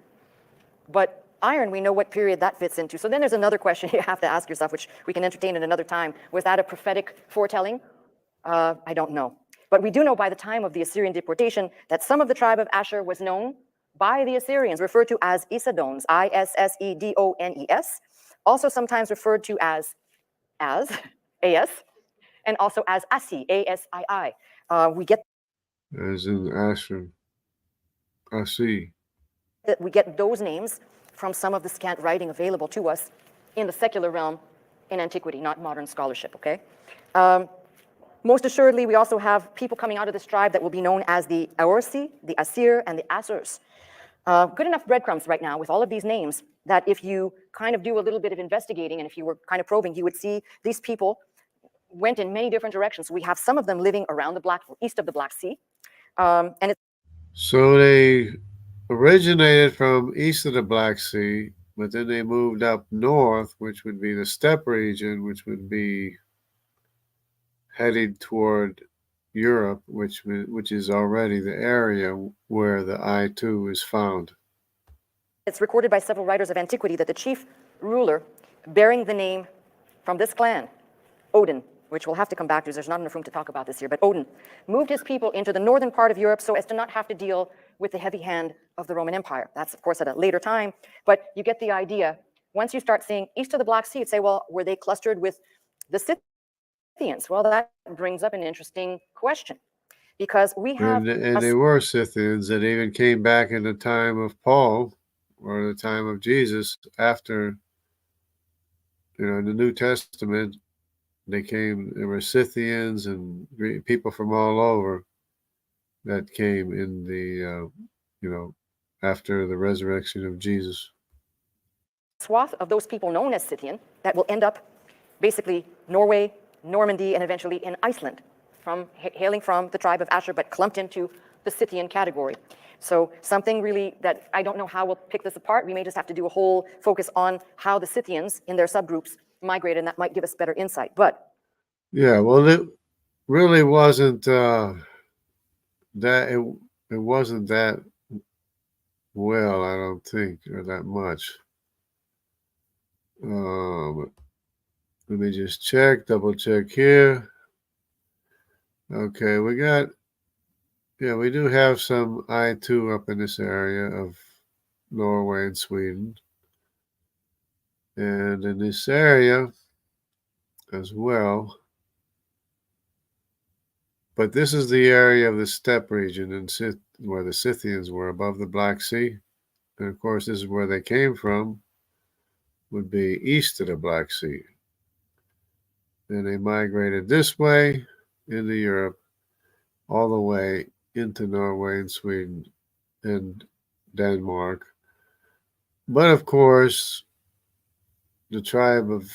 but iron, we know what period that fits into. So then there's another question you have to ask yourself, which we can entertain at another time. Was that a prophetic foretelling? I don't know. But we do know by the time of the Assyrian deportation that some of the tribe of Asher was known by the Assyrians, referred to as Issedones, Issedones, also sometimes referred to as, A-S, and also as Assi, A-S-I-I. We get as in Asher, Assi. We get those names from some of the scant writing available to us in the secular realm in antiquity, not modern scholarship, okay? Most assuredly, we also have people coming out of this tribe that will be known as the Aorsi, the Asir, and the Asurs. Good enough breadcrumbs right now with all of these names that if you kind of do a little bit of investigating and if you were kind of probing, you would see these people went in many different directions. We have some of them living around east of the Black Sea. So they originated from east of the Black Sea, but then they moved up north, which would be the steppe region, which would be headed toward Europe, which is already the area where the I-2 is found. It's recorded by several writers of antiquity that the chief ruler bearing the name from this clan, Odin, which we'll have to come back to, there's not enough room to talk about this here, but Odin moved his people into the northern part of Europe so as to not have to deal with the heavy hand of the Roman Empire. That's, of course, at a later time, but you get the idea. Once you start seeing east of the Black Sea, you'd say, well, were they clustered with the Scythians? Scythians? Well, that brings up an interesting question because we have And they were Scythians that even came back in the time of Paul or the time of Jesus after, in the New Testament, there were Scythians and people from all over that came in after the resurrection of Jesus. swath of those people known as Scythian that will end up basically Norway, Normandy, and eventually in Iceland, hailing from the tribe of Asher, but clumped into the Scythian category. So something really that I don't know how we'll pick this apart. We may just have to do a whole focus on how the Scythians in their subgroups migrated, and that might give us better insight. But yeah, well, it really wasn't it wasn't that well, I don't think, or that much. Let me just double check here. Okay, we do have some I2 up in this area of Norway and Sweden. And in this area as well. But this is the area of the steppe region where the Scythians were above the Black Sea. And of course, this is where they came from, would be east of the Black Sea. And they migrated this way into Europe, all the way into Norway and Sweden and Denmark. But of course, the tribe of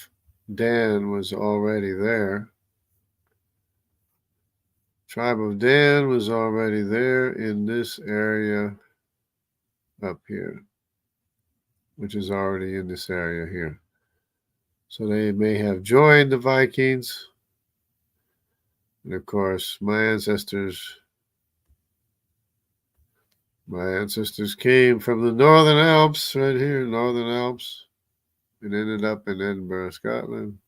Dan was already there. Tribe of Dan was already there in this area up here, which is already in this area here. So they may have joined the Vikings. And of course, my ancestors came from the Northern Alps, right here, Northern Alps, and ended up in Edinburgh, Scotland.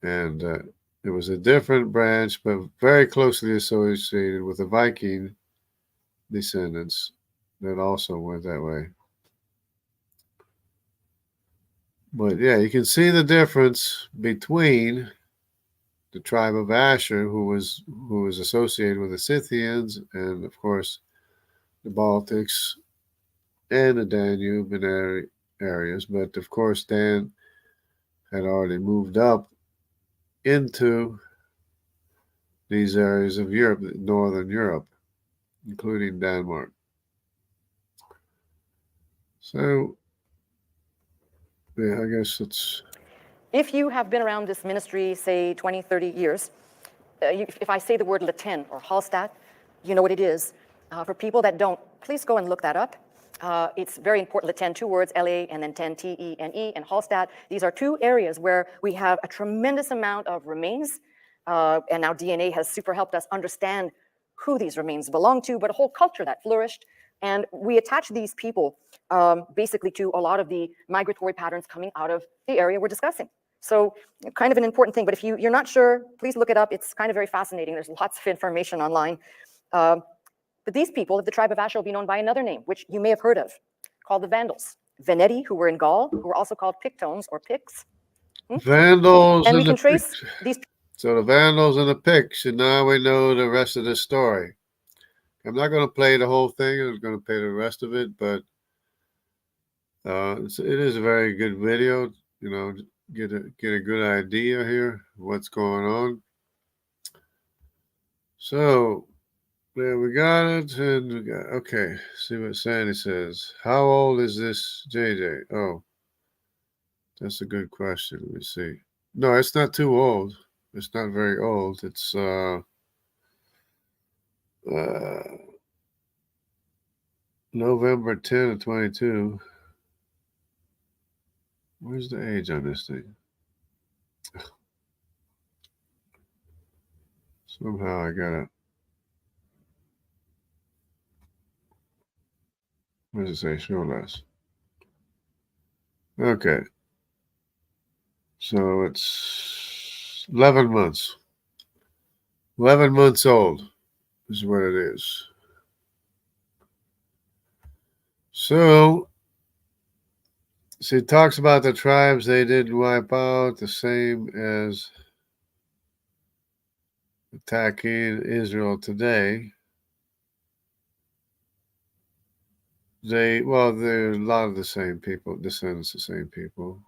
And it was a different branch, but very closely associated with the Viking descendants that also went that way. But yeah, you can see the difference between the tribe of Asher, who was associated with the Scythians, and of course the Baltics and the Danube and areas. But of course, Dan had already moved up into these areas of Europe, Northern Europe, including Denmark. So, yeah, I guess it's... If you have been around this ministry, say 20, 30 years, if I say the word Latin or Hallstatt, you know what it is. For people that don't, please go and look that up. It's very important. Latin, 2 words, L-A, and then 10, T-E-N-E, and Hallstatt. These are 2 areas where we have a tremendous amount of remains, and now DNA has super helped us understand who these remains belong to, but a whole culture that flourished. And we attach these people basically to a lot of the migratory patterns coming out of the area we're discussing. So kind of an important thing, but if you're not sure, please look it up. It's kind of very fascinating. There's lots of information online. But these people of the tribe of Asher will be known by another name, which you may have heard of, called the Vandals. Veneti, who were in Gaul, who were also called Pictones or Picts. Vandals and we can trace these. So the Vandals and the Picts, and now we know the rest of the story. I'm not going to play the whole thing. I'm going to play the rest of it, but it is a very good video. Get a good idea here of what's going on. So there we got it, and we got okay. See what Sandy says. How old is this JJ? Oh, that's a good question. Let me see. No, it's not too old. It's not very old. It's November 10 of 22. Where's the age on this thing? Somehow I gotta. What does it say? Show less. Okay. So it's 11 months. 11 months old is what it is. So it talks about the tribes they didn't wipe out, the same as attacking Israel today, they're a lot of the same people, descendants of the same people.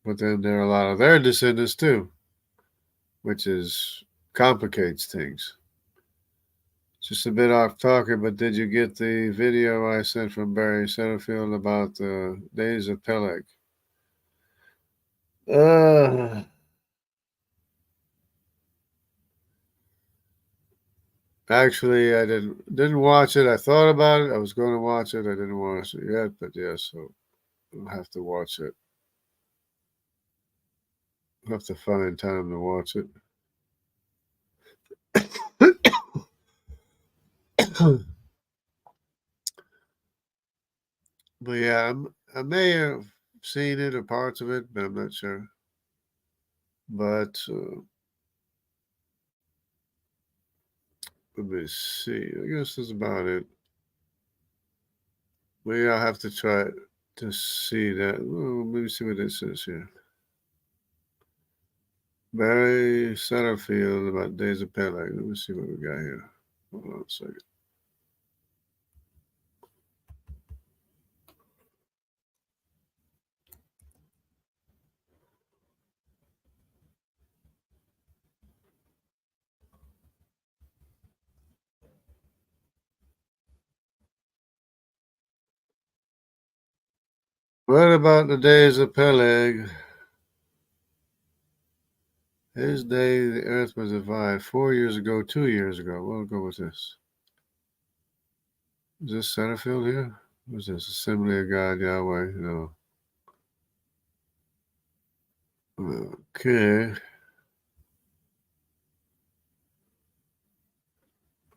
But then there are a lot of their descendants too, which is complicates things. Just a bit off topic, but did you get the video I sent from Barry Setterfield about the days of Peleg? Uh, Actually, I didn't watch it. I thought about it. I was going to watch it. I didn't watch it yet, but yes, so I'll have to watch it. I'll have to find time to watch it. But yeah, I may have seen it or parts of it, but I'm not sure. But let me see. I guess that's about it. Maybe I'll have to try to see that. Oh, let me see what this says here. Barry Satterfield about Days of Peleg. Let me see what we got here. Hold on a second. What about the days of Peleg? His day, the earth was divided 4 years ago, 2 years ago. We'll go with this. Is this Satterfield here? What's this? Assembly of God, Yahweh? No. Okay.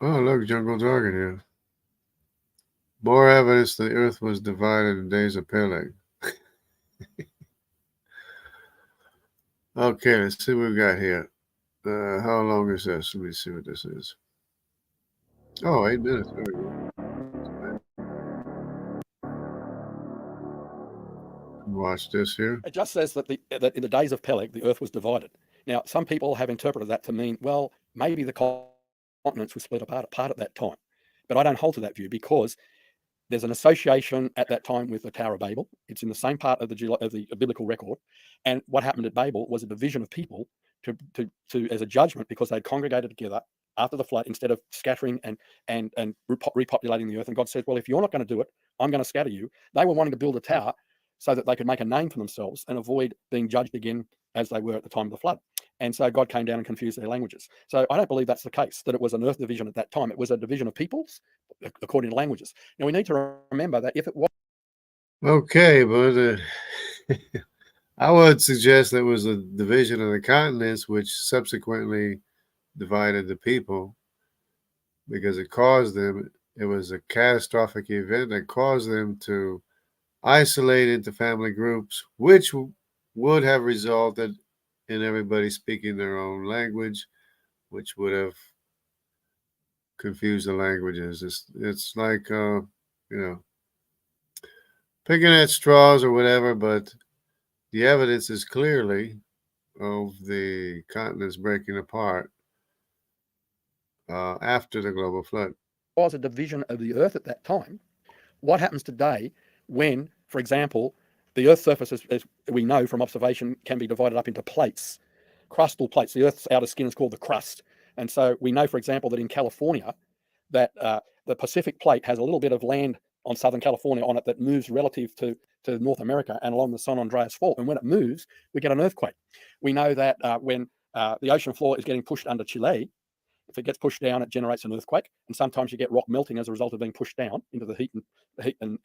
Oh, look, Jungle Dragon here. More evidence the earth was divided in days of Peleg. Okay, let's see what we got here. How long is this? Let me see what this is. Oh, 8 minutes. There we go. Watch this here. It just says that that in the days of Peleg, the earth was divided. Now, some people have interpreted that to mean, well, maybe the continents were split apart at that time. But I don't hold to that view because there's an association at that time with the Tower of Babel. It's in the same part of the biblical record. And what happened at Babel was a division of people to as a judgment because they'd congregated together after the flood instead of scattering and repopulating the earth. And God said, well, if you're not going to do it, I'm going to scatter you. They were wanting to build a tower so that they could make a name for themselves and avoid being judged again as they were at the time of the flood. And so God came down and confused their languages. So I don't believe that's the case, that it was an earth division at that time. It was a division of peoples according to languages. Now, we need to remember that if it was... Okay, but I would suggest there was a division of the continents, which subsequently divided the people because it caused them, it was a catastrophic event that caused them to isolate into family groups, which would have resulted in everybody speaking their own language, which would have confused the languages. It's like, picking at straws or whatever, but the evidence is clearly of the continents breaking apart after the global flood. Was a division of the earth at that time. What happens today when, for example, the earth's surface, as we know from observation, can be divided up into plates, crustal plates. The earth's outer skin is called the crust. And so we know, for example, that in California, that the Pacific plate has a little bit of land on Southern California on it that moves relative to North America and along the San Andreas Fault. And when it moves, we get an earthquake. We know that when the ocean floor is getting pushed under Chile, if it gets pushed down, it generates an earthquake. And sometimes you get rock melting as a result of being pushed down into the heat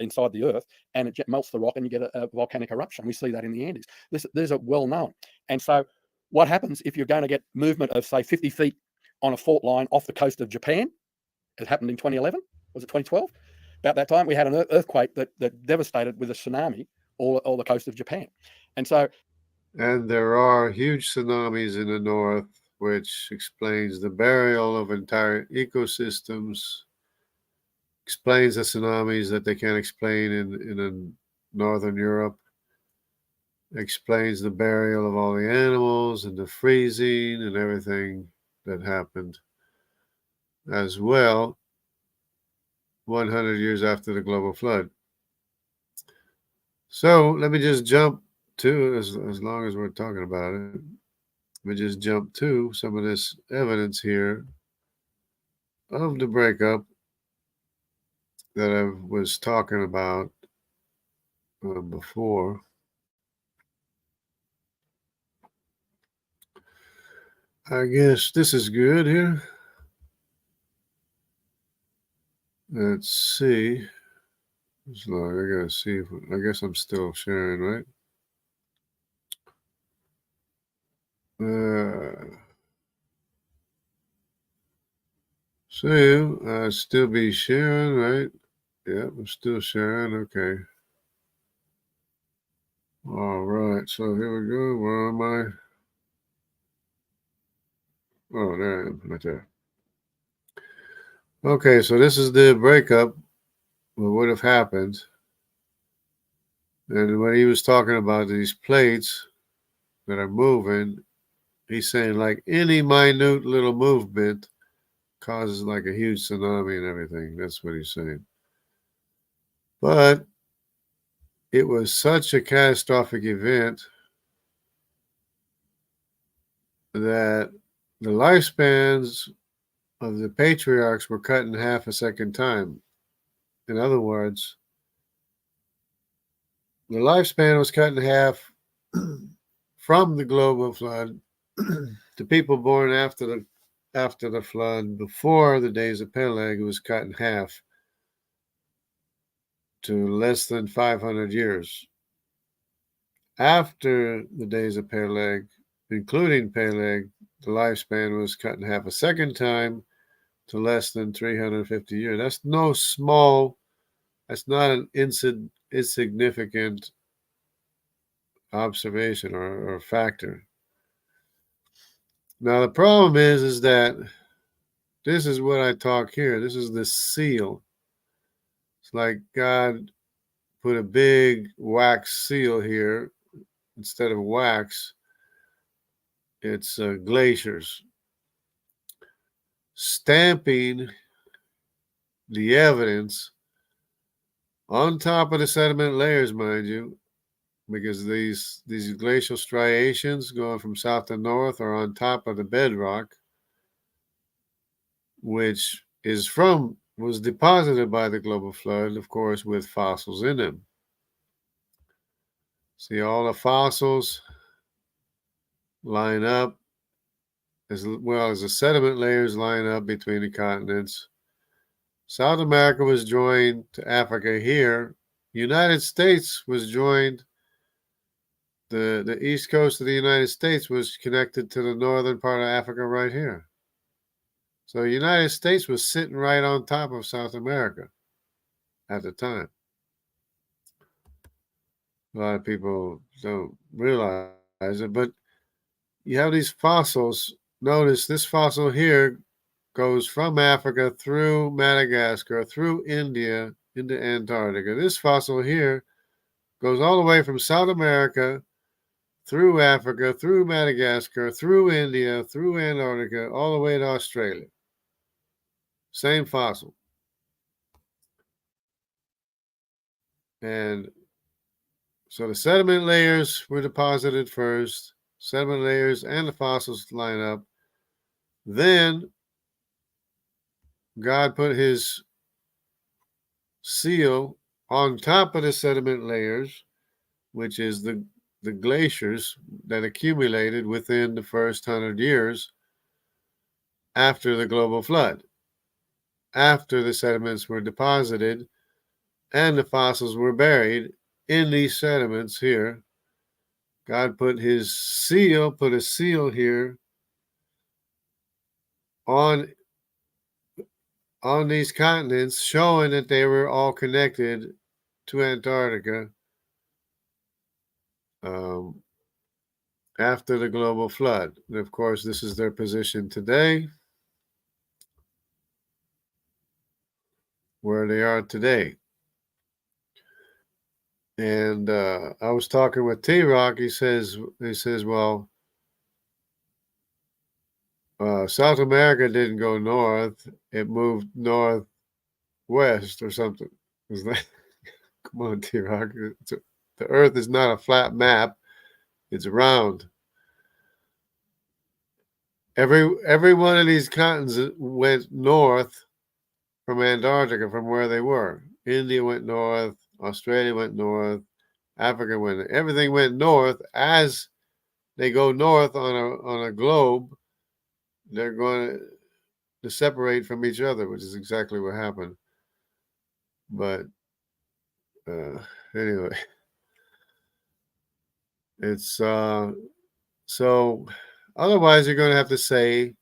inside the earth, and it melts the rock and you get a volcanic eruption. We see that in the Andes. These are well known. And so what happens if you're going to get movement of, say, 50 feet on a fault line off the coast of Japan? It happened in 2011. Was it 2012? About that time, we had an earthquake that devastated with a tsunami all the coast of Japan. And so... And there are huge tsunamis in the north, which explains the burial of entire ecosystems, explains the tsunamis that they can't explain in northern Europe. explains the burial of all the animals and the freezing and everything that happened as well 100 years after the global flood. So let me just jump to, as long as we're talking about it, let me just jump to some of this evidence here of the breakup that I was talking about before. I guess this is good here. Let's see. It's like, I gotta see if, I guess I'm still sharing, right? So I still be sharing, right? Yep, I'm still sharing. Okay. All right. So here we go. Where am I? Oh, there I am, right there. Okay, so this is the breakup. What would have happened? And when he was talking about these plates that are moving, he's saying like any minute little movement causes like a huge tsunami and everything. That's what he's saying. But it was such a catastrophic event that the lifespans of the patriarchs were cut in half a second time. In other words, the lifespan was cut in half from the global flood to people born after the flood. Before the days of Peleg, it was cut in half to less than 500 years. After the days of Peleg, including Peleg, the lifespan was cut in half a second time to less than 350 years. That's no small, that's not an insignificant observation or factor. Now the problem is that this is what I talk here. This is the seal. It's like God put a big wax seal here instead of wax. It's glaciers stamping the evidence on top of the sediment layers, mind you, because these glacial striations going from south to north are on top of the bedrock, which was deposited by the global flood, of course, with fossils in them. See, all the fossils line up as well as the sediment layers line up between the continents. South America was joined to Africa here. United States was joined. The east coast of the United States was connected to the northern part of Africa right here. So the United States was sitting right on top of South America at the time. A lot of people don't realize it, but you have these fossils. Notice this fossil here goes from Africa through Madagascar, through India, into Antarctica. This fossil here goes all the way from South America, through Africa, through Madagascar, through India, through Antarctica, all the way to Australia. Same fossil. And so the sediment layers were deposited first, sediment layers and the fossils line up. Then God put his seal on top of the sediment layers, which is the glaciers that accumulated within the first 100 years after the global flood. After the sediments were deposited and the fossils were buried in these sediments here, God put a seal here on these continents, showing that they were all connected to Antarctica after the global flood. And of course, this is their position today, where they are today. And I was talking with T Rock. He says, well, South America didn't go north; it moved northwest or something. Is that? Come on, T Rock. The Earth is not a flat map; it's round. Every one of these continents went north from Antarctica, from where they were. India went north, Australia went north, Africa went. Everything went north. As they go north on a globe, they're going to separate from each other, which is exactly what happened. But uh, anyway, it's so. Otherwise, you're going to have to say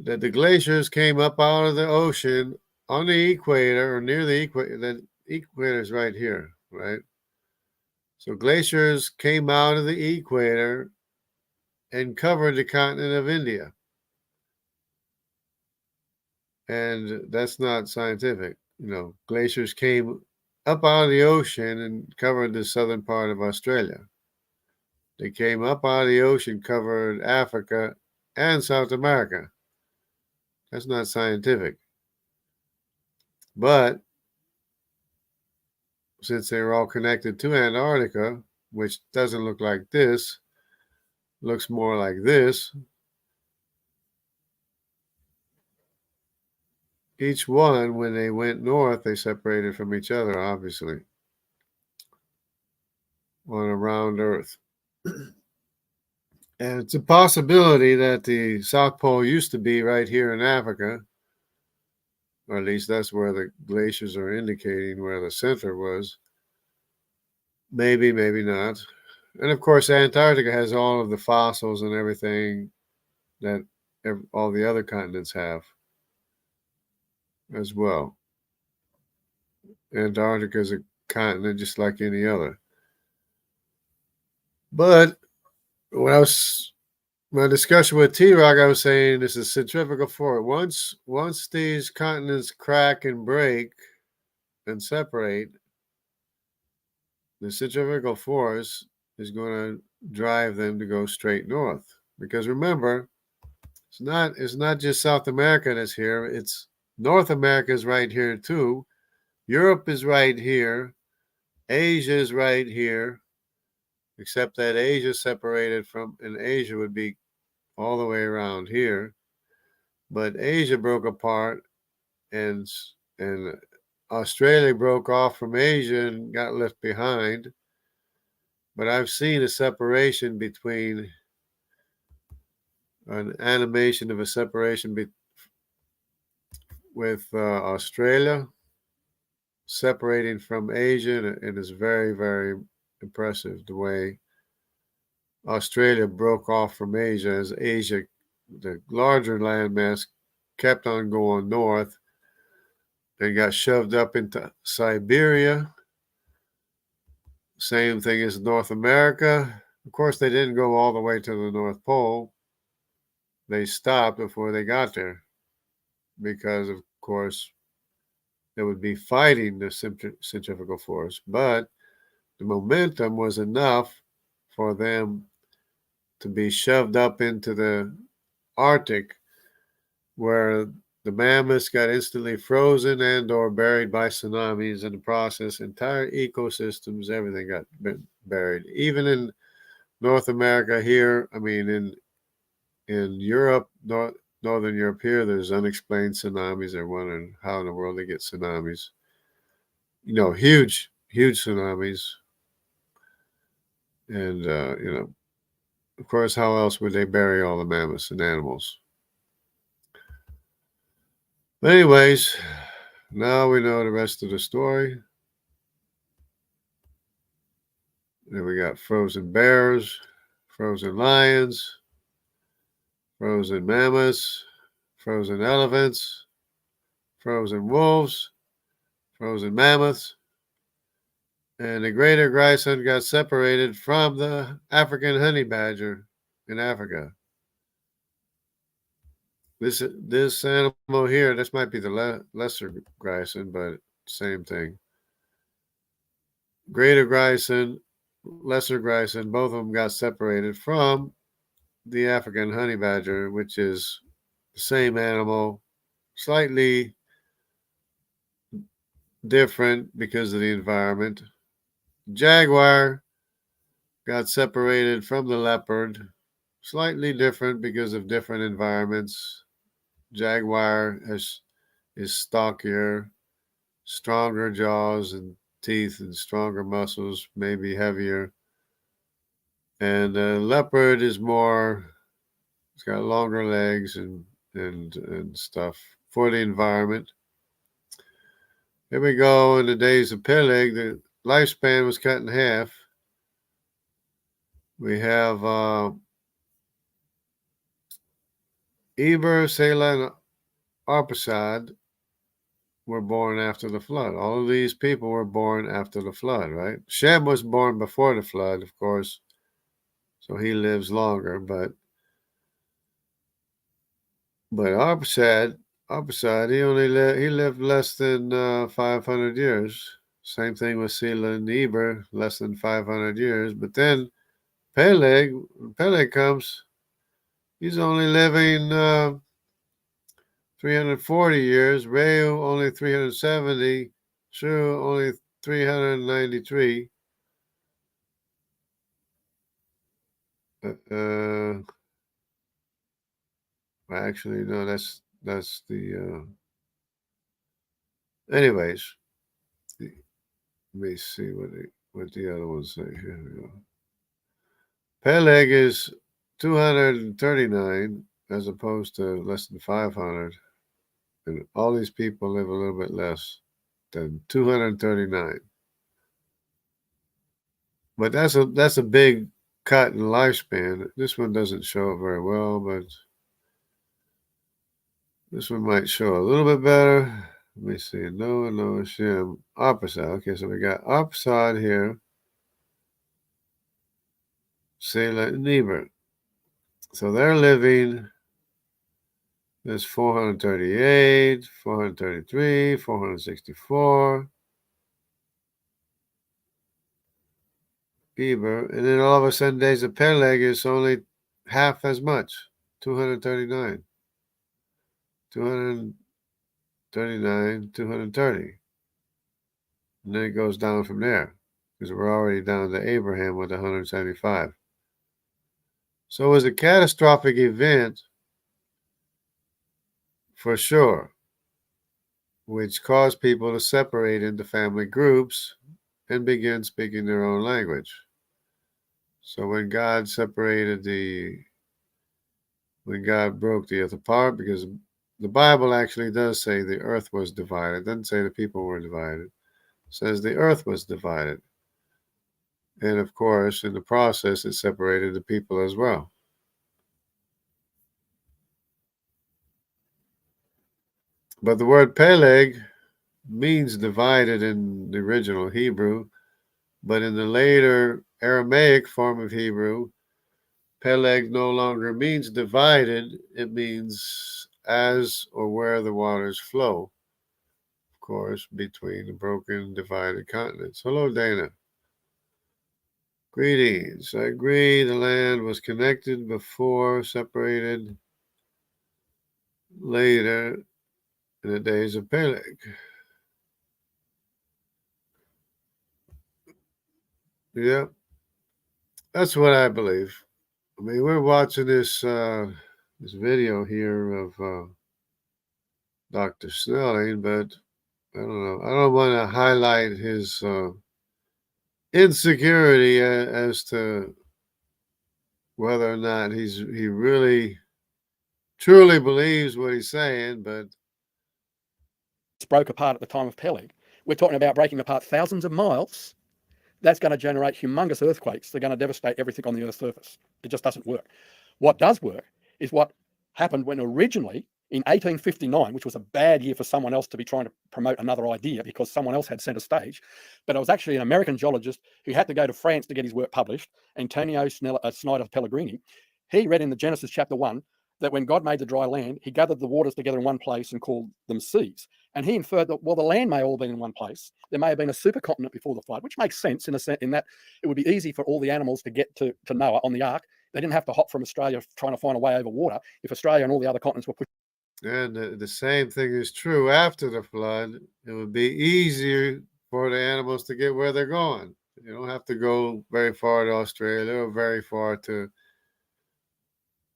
that the glaciers came up out of the ocean on the equator or near the equator. The equator is right here, right? So glaciers came out of the equator and covered the continent of India. And that's not scientific. Glaciers came up out of the ocean and covered the southern part of Australia. They came up out of the ocean, covered Africa and South America. That's not scientific. But since they were all connected to Antarctica, which doesn't look like this, looks more like this, each one, when they went north, they separated from each other, obviously, on a round Earth. And it's a possibility that the South Pole used to be right here in Africa, or at least that's where the glaciers are indicating where the center was. Maybe, maybe not. And of course, Antarctica has all of the fossils and everything that all the other continents have as well. Antarctica is a continent just like any other. But when I was my discussion with T Rock, I was saying this is centrifugal force. Once these continents crack and break and separate, the centrifugal force is going to drive them to go straight north. Because remember, it's not just South America that's here. It's North America is right here too. Europe is right here. Asia is right here. Except that Asia separated from, and Asia would be all the way around here. But Asia broke apart, and and Australia broke off from Asia and got left behind. But I've seen a separation between an animation of a separation with Australia separating from Asia, and it's very, very impressive the way Australia broke off from Asia as Asia, the larger landmass, kept on going north and got shoved up into Siberia. Same thing as North America. Of course, they didn't go all the way to the North Pole. They stopped before they got there because, of course, they would be fighting the centrifugal force. But the momentum was enough for them to be shoved up into the Arctic, where the mammoths got instantly frozen and or buried by tsunamis. In the process, entire ecosystems, everything got buried. Even in North America here, I mean, in Europe, Northern Europe here, there's unexplained tsunamis. They're wondering how in the world they get tsunamis. Huge, huge tsunamis. And, of course, how else would they bury all the mammoths and animals? But anyways, now we know the rest of the story. Then we got frozen bears, frozen lions, frozen mammoths, frozen elephants, frozen wolves, frozen mammoths, and the greater Grayson got separated from the African honey badger in Africa. This animal here, this might be the lesser Grayson, but same thing. greater Grayson, lesser Grayson, both of them got separated from the African honey badger, which is the same animal, slightly different because of the environment. Jaguar got separated from the leopard, slightly different because of different environments. Jaguar is stockier, stronger jaws and teeth, and stronger muscles, maybe heavier. And leopard is more, it's got longer legs and stuff for the environment. Here we go. In the days of Peleg, the lifespan was cut in half. We have Eber, Selah, and Arpachshad were born after the flood. All of these people were born after the flood, right? Shem was born before the flood, of course, so he lives longer. But Arpachshad, he lived less than 500 years. Same thing with Selah and Eber, less than 500 years. But then when Peleg comes, he's only living 340 years. Reu only 370. Shu only 393. Actually, no, that's the. Anyways, let me see what the other ones say. Here we go. Peleg is 239 as opposed to less than 500, and all these people live a little bit less than 239. But that's a big cut in lifespan. This one doesn't show it very well, but this one might show a little bit better. Let me see. Noah, Shem, Arpachshad. Okay, so we got Arpachshad here. Selah and Eber. So they're living. There's 438, 433, 464. Eber. And then all of a sudden, days of Peleg is only half as much. 239. 239, 230. And then it goes down from there because we're already down to Abraham with 175. So it was a catastrophic event for sure, which caused people to separate into family groups and begin speaking their own language. So when God broke the earth apart, because the Bible actually does say the earth was divided. It doesn't say the people were divided. It says the earth was divided. And of course, in the process, it separated the people as well. But the word Peleg means divided in the original Hebrew, but in the later Aramaic form of Hebrew, Peleg no longer means divided. It means as or where the waters flow, of course, between the broken, divided continents. Hello, Dana. Greetings. I agree the land was connected before, separated later in the days of Peleg. Yep, that's what I believe. I mean, we're watching this video here of Dr. Snelling, but I don't know. I don't want to highlight his insecurity as to whether or not he really truly believes what he's saying, but broke apart at the time of Peleg. We're talking about breaking apart thousands of miles. That's going to generate humongous earthquakes. They're going to devastate everything on the Earth's surface. It just doesn't work. What does work is what happened when originally in 1859, which was a bad year for someone else to be trying to promote another idea because someone else had center stage. But it was actually an American geologist who had to go to France to get his work published, Antonio Snyder Pellegrini. He read in the Genesis chapter 1 that when God made the dry land, he gathered the waters together in one place and called them seas. And he inferred that, well, the land may all be in one place. There may have been a supercontinent before the flood, which makes sense in that it would be easy for all the animals to get to Noah on the ark. They didn't have to hop from Australia trying to find a way over water if Australia and all the other continents were pushed. And the same thing is true after the flood. It would be easier for the animals to get where they're going. You don't have to go very far to Australia or very far to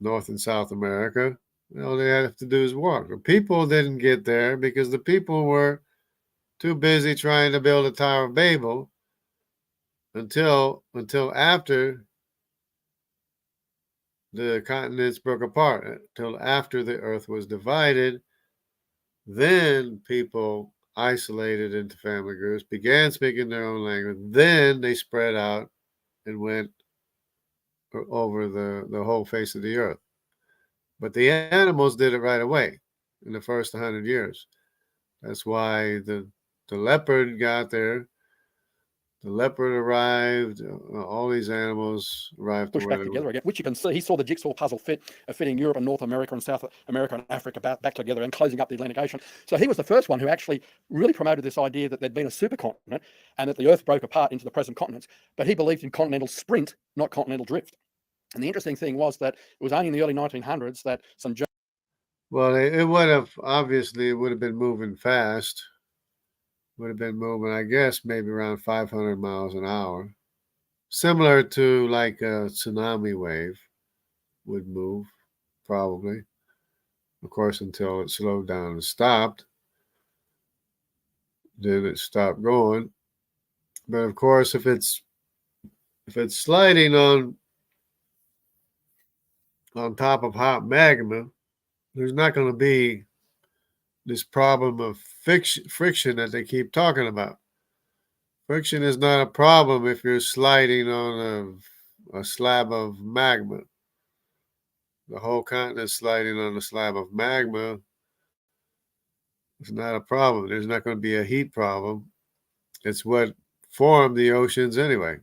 North and South America. All they have to do is walk. The people didn't get there because the people were too busy trying to build a Tower of Babel until after the continents broke apart, until after the earth was divided. Then people isolated into family groups, began speaking their own language. Then they spread out and went over the whole face of the earth. But the animals did it right away in the first 100 years. That's why the leopard got there. The leopard arrived. All these animals arrived. Pushed back together again, which you can see. He saw the jigsaw puzzle fitting Europe and North America and South America and Africa back together and closing up the Atlantic Ocean. So he was the first one who actually really promoted this idea that there'd been a supercontinent and that the Earth broke apart into the present continents. But he believed in continental sprint, not continental drift. And the interesting thing was that it was only in the early 1900s that some... Well, it would have, obviously, it would have been moving fast. Would have been moving, I guess, maybe around 500 miles an hour. Similar to like a tsunami wave would move, probably. Of course, until it slowed down and stopped. Then it stopped going. But of course, if it's sliding on top of hot magma, there's not going to be this problem of friction that they keep talking about. Friction is not a problem if you're sliding on a slab of magma. The whole continent sliding on a slab of magma is not a problem. There's not going to be a heat problem. It's what formed the oceans anyway.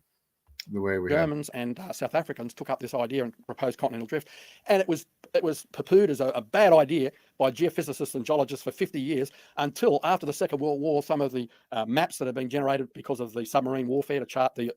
The way we Germans and South Africans took up this idea and proposed continental drift, and it was poo-pooed as a bad idea by geophysicists and geologists for 50 years until after the Second World War. Some of the maps that had been generated because of the submarine warfare to chart the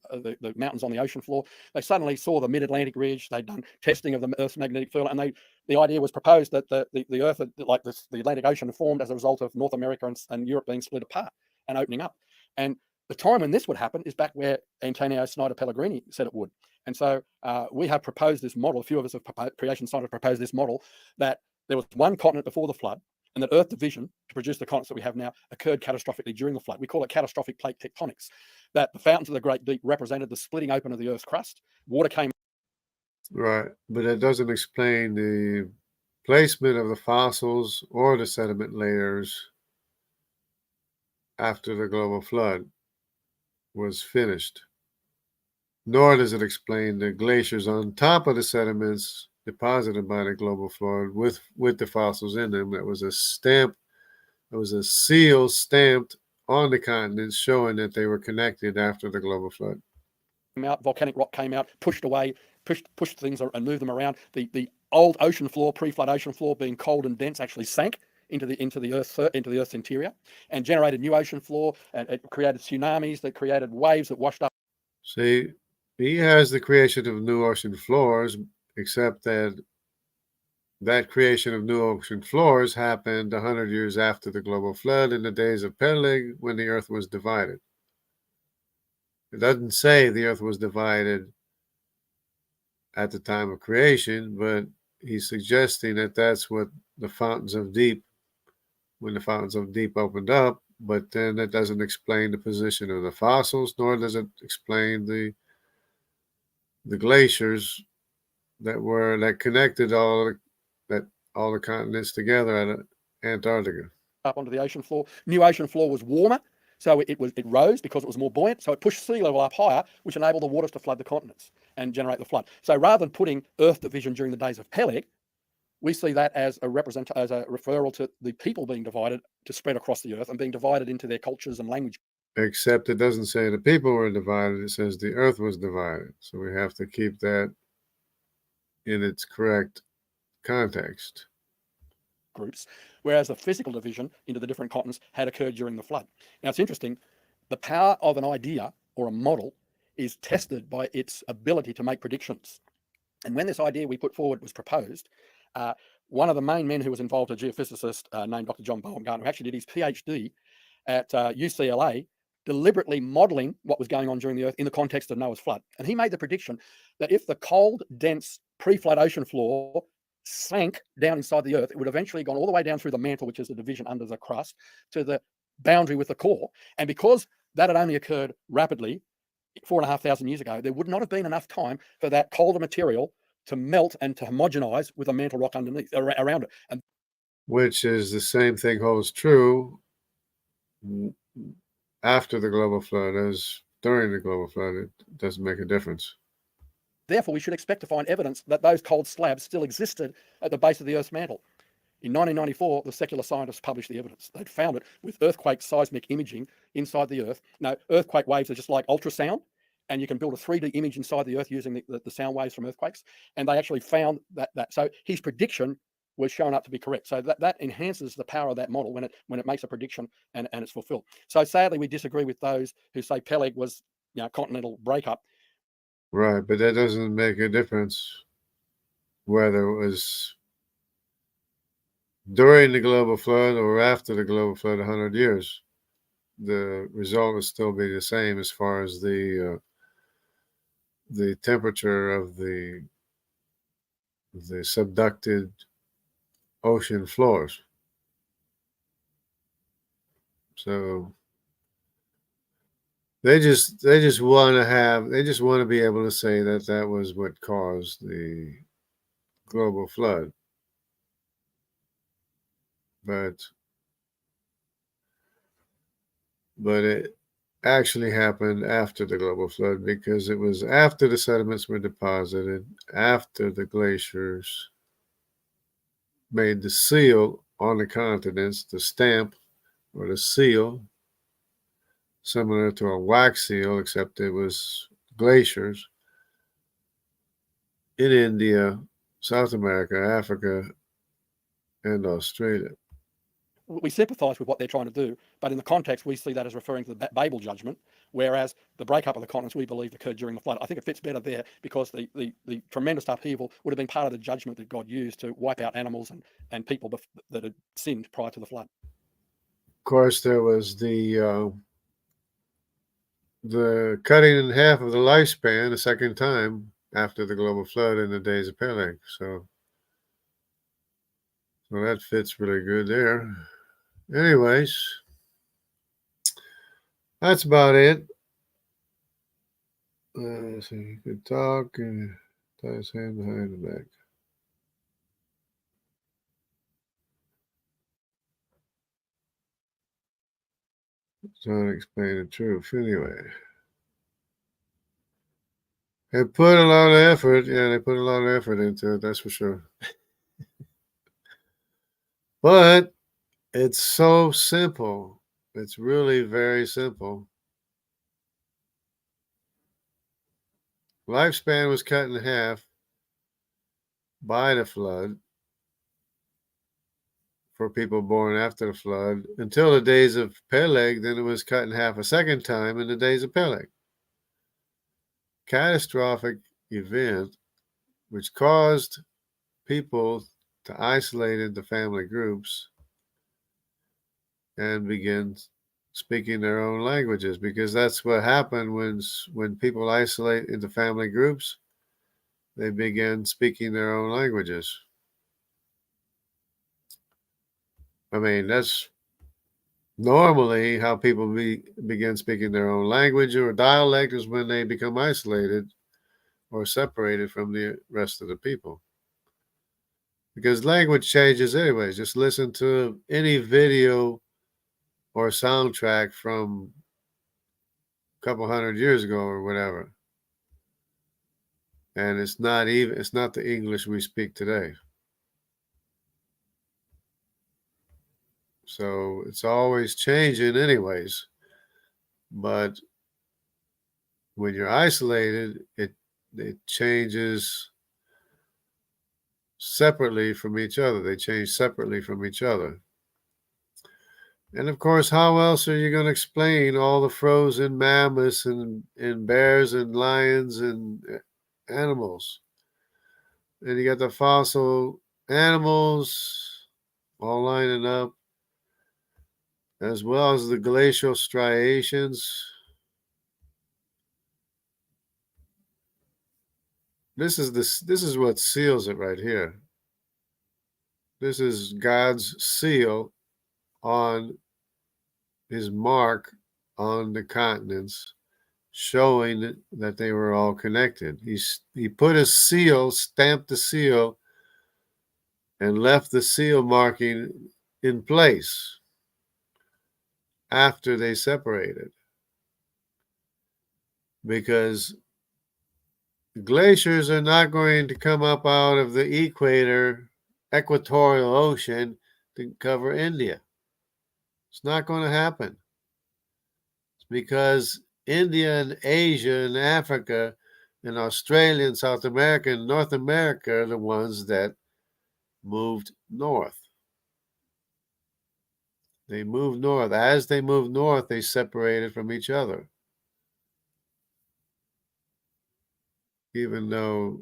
mountains on the ocean floor, they suddenly saw the mid-Atlantic ridge. They'd done testing of the Earth's magnetic field, and the idea was proposed that the Earth, like the Atlantic Ocean, formed as a result of North America and Europe being split apart and opening up. And the time when this would happen is back where Antonio Snyder Pellegrini said it would. And so we have proposed this model. A few of us have creation scientists proposed this model that there was one continent before the flood, and that Earth division to produce the continents that we have now occurred catastrophically during the flood. We call it catastrophic plate tectonics. That the fountains of the Great Deep represented the splitting open of the Earth's crust. Water came. Right, but it doesn't explain the placement of the fossils or the sediment layers after the global flood was finished. Nor does it explain the glaciers on top of the sediments deposited by the global flood with the fossils in them. That was a stamp, it was a seal stamped on the continents showing that they were connected after the global flood. Volcanic rock came out, pushed away, pushed things and moved them around. The old ocean floor, pre-flood ocean floor, being cold and dense, actually sank into the Earth's interior and generated new ocean floor, and it created tsunamis that created waves that washed up. See, he has the creation of new ocean floors, except that creation of new ocean floors happened 100 years after the global flood in the days of Peleg, when the earth was divided. It doesn't say the earth was divided at the time of creation, but he's suggesting that that's what the fountains of deep, when the fountains of deep opened up, but then that doesn't explain the position of the fossils, nor does it explain the glaciers that connected all the continents together at Antarctica. Up onto the ocean floor. New ocean floor was warmer, so it rose because it was more buoyant, so it pushed sea level up higher, which enabled the waters to flood the continents and generate the flood. So rather than putting Earth division during the days of Peleg, we see that as a referral to the people being divided to spread across the earth and being divided into their cultures and language. Except it doesn't say the people were divided, it says the earth was divided. So we have to keep that in its correct context. Groups. whereas the physical division into the different continents had occurred during the flood. Now, it's interesting. The power of an idea or a model is tested by its ability to make predictions. And when this idea we put forward was proposed, one of the main men who was involved, a geophysicist named Dr. John Baumgartner, who actually did his PhD at UCLA, deliberately modeling what was going on during the Earth in the context of Noah's flood. And he made the prediction that if the cold, dense pre-flood ocean floor sank down inside the Earth, it would eventually gone all the way down through the mantle, which is the division under the crust, to the boundary with the core. And because that had only occurred rapidly, 4,500 years ago, there would not have been enough time for that colder material to melt and to homogenize with a mantle rock underneath, around it. And which is the same thing holds true after the global flood as during the global flood. It doesn't make a difference. therefore, we should expect to find evidence that those cold slabs still existed at the base of the Earth's mantle. In 1994, the secular scientists published the evidence. They'd found it with earthquake seismic imaging inside the Earth. Now, earthquake waves are just like ultrasound, and you can build a 3D image inside the Earth using the sound waves from earthquakes. And they actually found that. So his prediction was shown up to be correct. So that enhances the power of that model when it makes a prediction and it's fulfilled. So sadly, we disagree with those who say Peleg was continental breakup. Right, but that doesn't make a difference whether it was during the global flood or after the global flood 100 years. The result will still be the same as far as the temperature of the subducted ocean floors. So they just want to be able to say that that was what caused the global flood. But it actually happened after the global flood, because it was after the sediments were deposited, after the glaciers made the seal on the continents, the stamp or the seal, similar to a wax seal, except it was glaciers in India, South America, Africa, and Australia. We sympathise with what they're trying to do, but in the context, we see that as referring to the Babel judgment, whereas the breakup of the continents we believe occurred during the flood. I think it fits better there because the tremendous upheaval would have been part of the judgment that God used to wipe out animals and people that had sinned prior to the flood. Of course, there was the cutting in half of the lifespan a second time after the global flood in the days of Peleg. So that fits really good there. Anyways, that's about it. So you could talk and tie his hand behind the back. Trying to explain the truth. Anyway, they put a lot of effort. Yeah, they put a lot of effort into it. That's for sure. But it's so simple. It's really very simple. Lifespan was cut in half by the flood for people born after the flood until the days of Peleg. Then it was cut in half a second time in the days of Peleg. Catastrophic event which caused people to isolate into family groups and begin speaking their own languages, because that's what happened when people isolate into family groups. They begin speaking their own languages. I mean, that's normally how people begin speaking their own language, or dialect is when they become isolated or separated from the rest of the people. Because language changes anyways. Just listen to any video or soundtrack from a couple hundred years ago or whatever, and it's not the English we speak today. So it's always changing anyways. But when you're isolated, it changes separately from each other. They change separately from each other. And of course, how else are you going to explain all the frozen mammoths and bears and lions and animals? And you got the fossil animals all lining up, as well as the glacial striations. This is what seals it right here. This is God's seal on his mark on the continents, showing that they were all connected. He put a seal, stamped the seal, and left the seal marking in place after they separated. Because glaciers are not going to come up out of the equatorial ocean to cover India. It's not going to happen. It's because India and Asia and Africa and Australia and South America and North America are the ones that moved north. They moved north. As they moved north, they separated from each other. Even though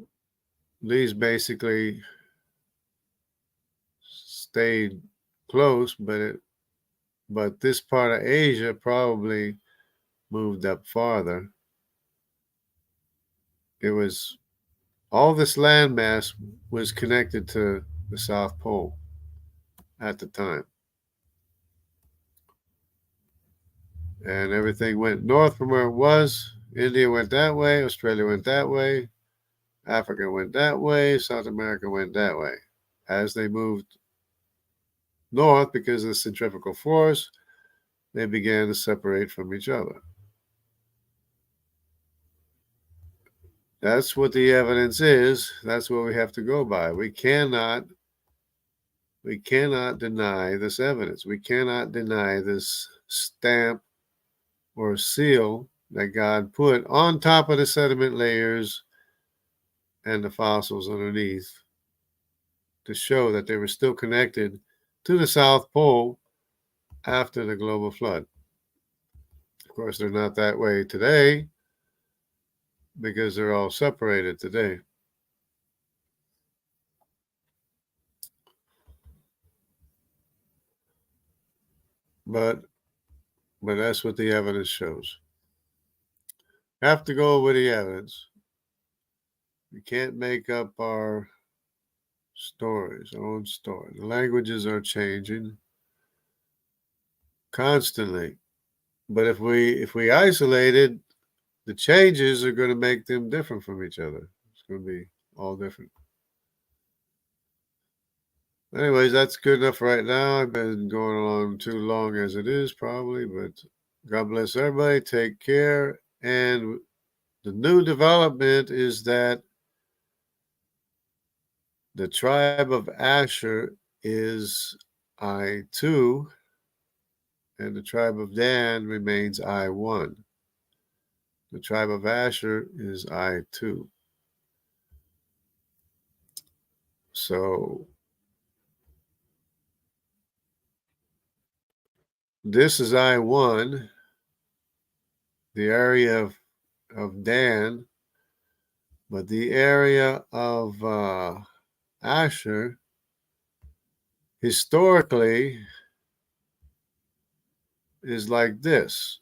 these basically stayed close, but this part of Asia probably moved up farther. It was all this landmass was connected to the South Pole at the time. And everything went north from where it was. India went that way, Australia went that way, Africa went that way, South America went that way. As they moved north because of the centrifugal force, they began to separate from each other. That's what the evidence is. That's what we have to go by. We cannot deny this evidence. We cannot deny this stamp or seal that God put on top of the sediment layers and the fossils underneath to show that they were still connected to the South Pole after the global flood. Of course, they're not that way today because they're all separated today. But that's what the evidence shows. Have to go with the evidence. We can't make up our stories, our own story. The languages are changing constantly. But if we isolated, the changes are going to make them different from each other. It's going to be all different. Anyways, that's good enough right now. I've been going along too long as it is, probably, but God bless everybody. Take care. And the new development is that the tribe of Asher is I2, and the tribe of Dan remains I1. The tribe of Asher is I2. So this is I1, the area of Dan, but the area of Asher historically is like this,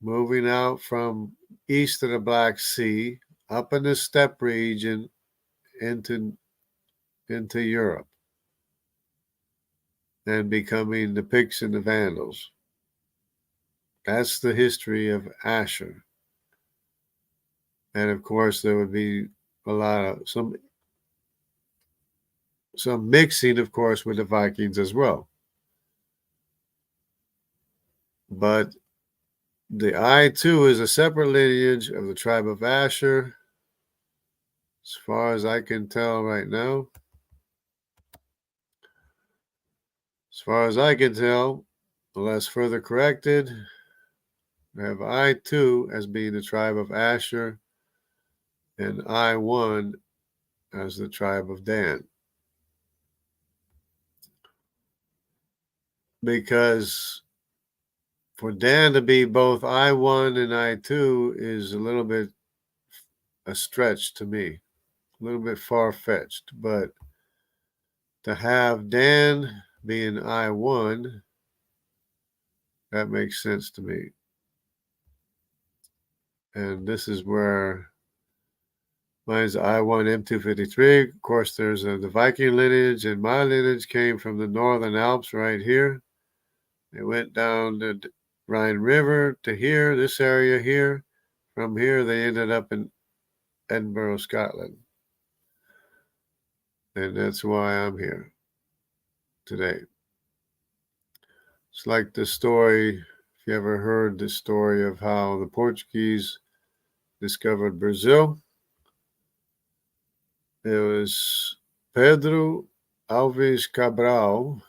moving out from east of the Black Sea up in the steppe region into Europe and becoming the Picts and the Vandals. That's the history of Asher. And of course, there would be a lot of some mixing, of course, with the Vikings as well. But the I2 is a separate lineage of the tribe of Asher, as far as I can tell right now. As far as I can tell, unless further corrected, we have I2 as being the tribe of Asher and I1 as the tribe of Dan. because for Dan to be both I1 and I2 is a little bit a stretch to me, a little bit far-fetched. But to have Dan being I1, that makes sense to me. And this is where mine's I1 M253. Of course, there's the Viking lineage, and my lineage came from the Northern Alps right here. It went down the Rhine River to here, this area here. From here, they ended up in Edinburgh, Scotland. And that's why I'm here today. It's like the story, if you ever heard the story of how the Portuguese discovered Brazil. It was Pedro Alves Cabral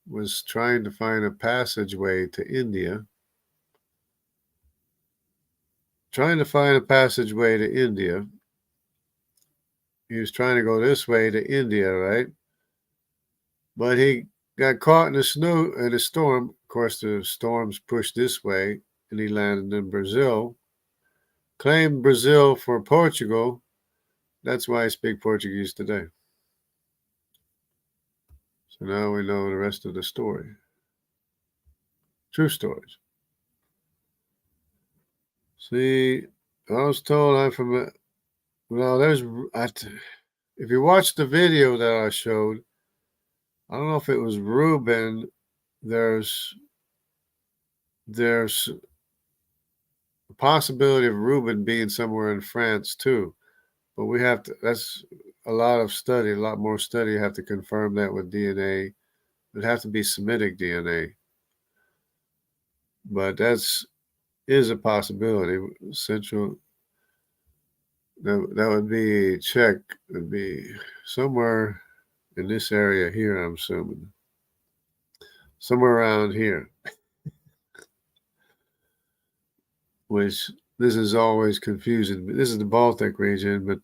was trying to find a passageway to India. He was trying to go this way to India, right? But he got caught in a storm. Of course, the storms pushed this way, and he landed in Brazil. Claimed Brazil for Portugal. That's why I speak Portuguese today. So now we know the rest of the story. True stories. See, I was told I'm from a... Well, if you watch the video that I showed, I don't know if it was Reuben. There's a possibility of Reuben being somewhere in France too. But we have to, that's a lot more study. You have to confirm that with DNA. It'd have to be Semitic DNA. But is a possibility. That would be Czech. Would be somewhere in this area here, I'm assuming. Somewhere around here. Which, this is always confusing. This is the Baltic region, but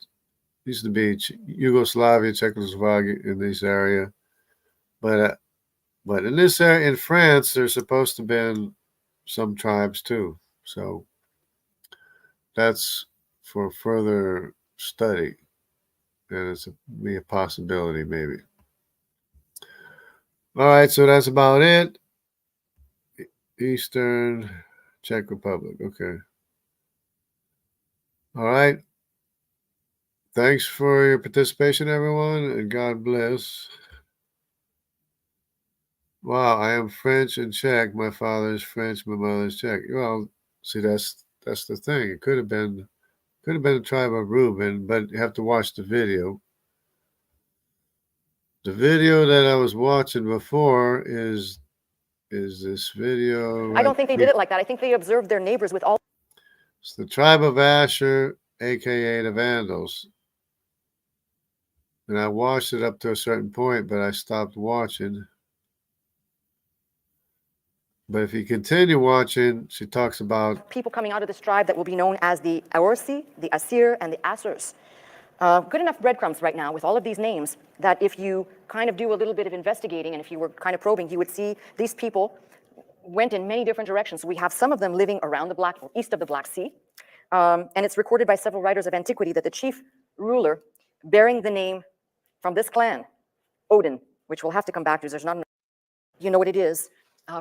used to be Yugoslavia, Czechoslovakia in this area. But in this area, in France, there's supposed to have been some tribes too. So that's for further study. And it's be a possibility, maybe. All right, so that's about it. Eastern Czech Republic. Okay. All right. Thanks for your participation, everyone, and God bless. Wow, I am French and Czech. My father is French, my mother is Czech. Well, see, that's the thing. It could have been a tribe of Reuben, but you have to watch the video. The video that I was watching before is this video. I don't think they did it like that. I think they observed their neighbors with all. It's the tribe of Asher, aka the Vandals. And I watched it up to a certain point, but I stopped watching. But if you continue watching, she talks about people coming out of this tribe that will be known as the Aorsi, the Asir, and the Asurs. Good enough breadcrumbs right now with all of these names that if you kind of do a little bit of investigating and if you were kind of probing, you would see these people went in many different directions. So we have some of them living around east of the Black Sea. And it's recorded by several writers of antiquity that the chief ruler bearing the name from this clan, Odin, which we'll have to come back to, there's not enough, you know what it is.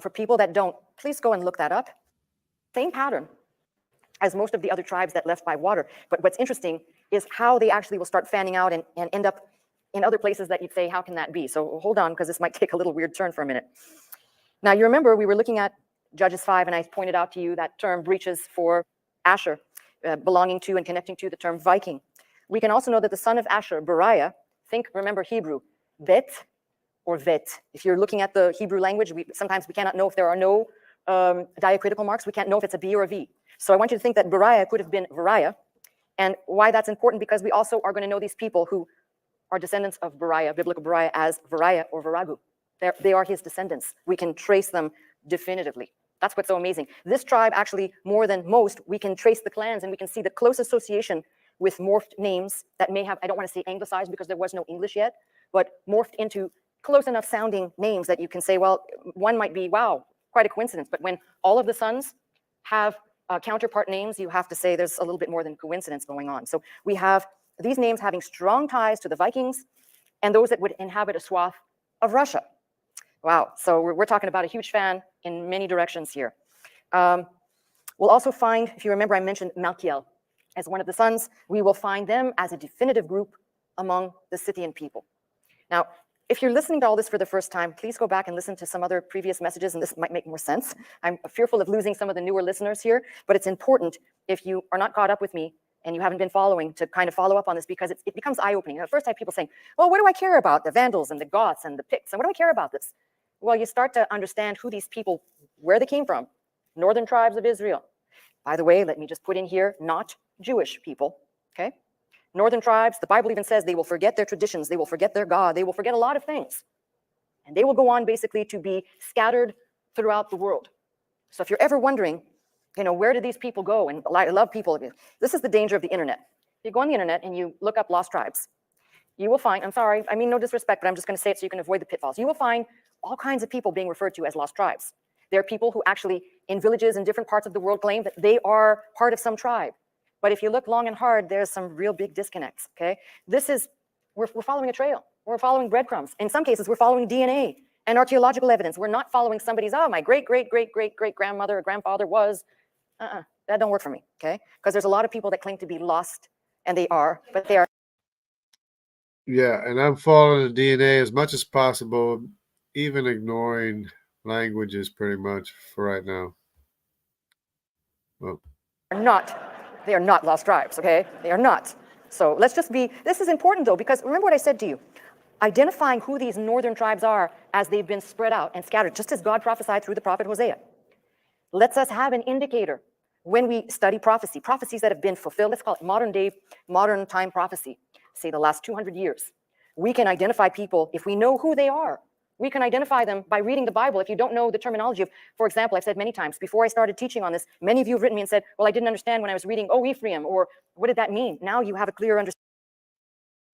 For people that don't, please go and look that up. Same pattern as most of the other tribes that left by water. But what's interesting is how they actually will start fanning out and end up in other places that you'd say, how can that be? So hold on, because this might take a little weird turn for a minute. Now, you remember we were looking at Judges 5, and I pointed out to you that term breaches for Asher, belonging to and connecting to the term Viking. We can also know that the son of Asher, Beriah, remember Hebrew, Bet or Vet. If you're looking at the Hebrew language, sometimes we cannot know if there are no diacritical marks. We can't know if it's a B or a V. So I want you to think that Beriah could have been Beriah. And why that's important, because we also are going to know these people who are descendants of Beriah, biblical Beriah, as Beriah or Viragu. They are his descendants. We can trace them definitively. That's what's so amazing. This tribe, actually, more than most, we can trace the clans and we can see the close association with morphed names that may have, I don't want to say anglicized because there was no English yet, but morphed into close enough sounding names that you can say, well, one might be, wow, quite a coincidence. But when all of the sons have counterpart names, you have to say there's a little bit more than coincidence going on. So we have these names having strong ties to the Vikings and those that would inhabit a swath of Russia. Wow, so we're talking about a huge fan in many directions here. We'll also find, if you remember, I mentioned Malkiel as one of the sons. We will find them as a definitive group among the Scythian people. Now, if you're listening to all this for the first time, please go back and listen to some other previous messages, and this might make more sense. I'm fearful of losing some of the newer listeners here, but it's important, if you are not caught up with me and you haven't been following, to kind of follow up on this, because it becomes eye-opening. At first I have people saying, well, what do I care about the Vandals and the Goths and the Picts, and what do I care about this? Well, you start to understand who these people, where they came from, northern tribes of Israel. By the way, let me just put in here, not Jewish people, okay? Northern tribes, the Bible even says they will forget their traditions, they will forget their God, they will forget a lot of things. And they will go on basically to be scattered throughout the world. So if you're ever wondering, where do these people go? And I love people. This is the danger of the internet. You go on the internet and you look up lost tribes. You will find, I'm sorry, I mean no disrespect, but I'm just going to say it so you can avoid the pitfalls. You will find all kinds of people being referred to as lost tribes. There are people who actually, in villages in different parts of the world, claim that they are part of some tribe. But if you look long and hard, there's some real big disconnects, okay? We're following a trail. We're following breadcrumbs. In some cases, we're following DNA and archaeological evidence. We're not following somebody's, my great-great-great-great-great-grandmother or grandfather was. That don't work for me, okay? Because there's a lot of people that claim to be lost, and they are, but they are. Yeah, and I'm following the DNA as much as possible, even ignoring languages pretty much for right now. Well, They are not lost tribes, okay? They are not. So let's just be, this is important though, because remember what I said to you. Identifying who these northern tribes are as they've been spread out and scattered, just as God prophesied through the prophet Hosea, lets us have an indicator when we study prophecy, prophecies that have been fulfilled. Let's call it modern time prophecy, say the last 200 years. We can identify people if we know who they are. We can identify them by reading the Bible. If you don't know the terminology of, for example, I've said many times, before I started teaching on this, many of you have written me and said, well, I didn't understand when I was reading, Ephraim, or what did that mean? Now you have a clear understanding.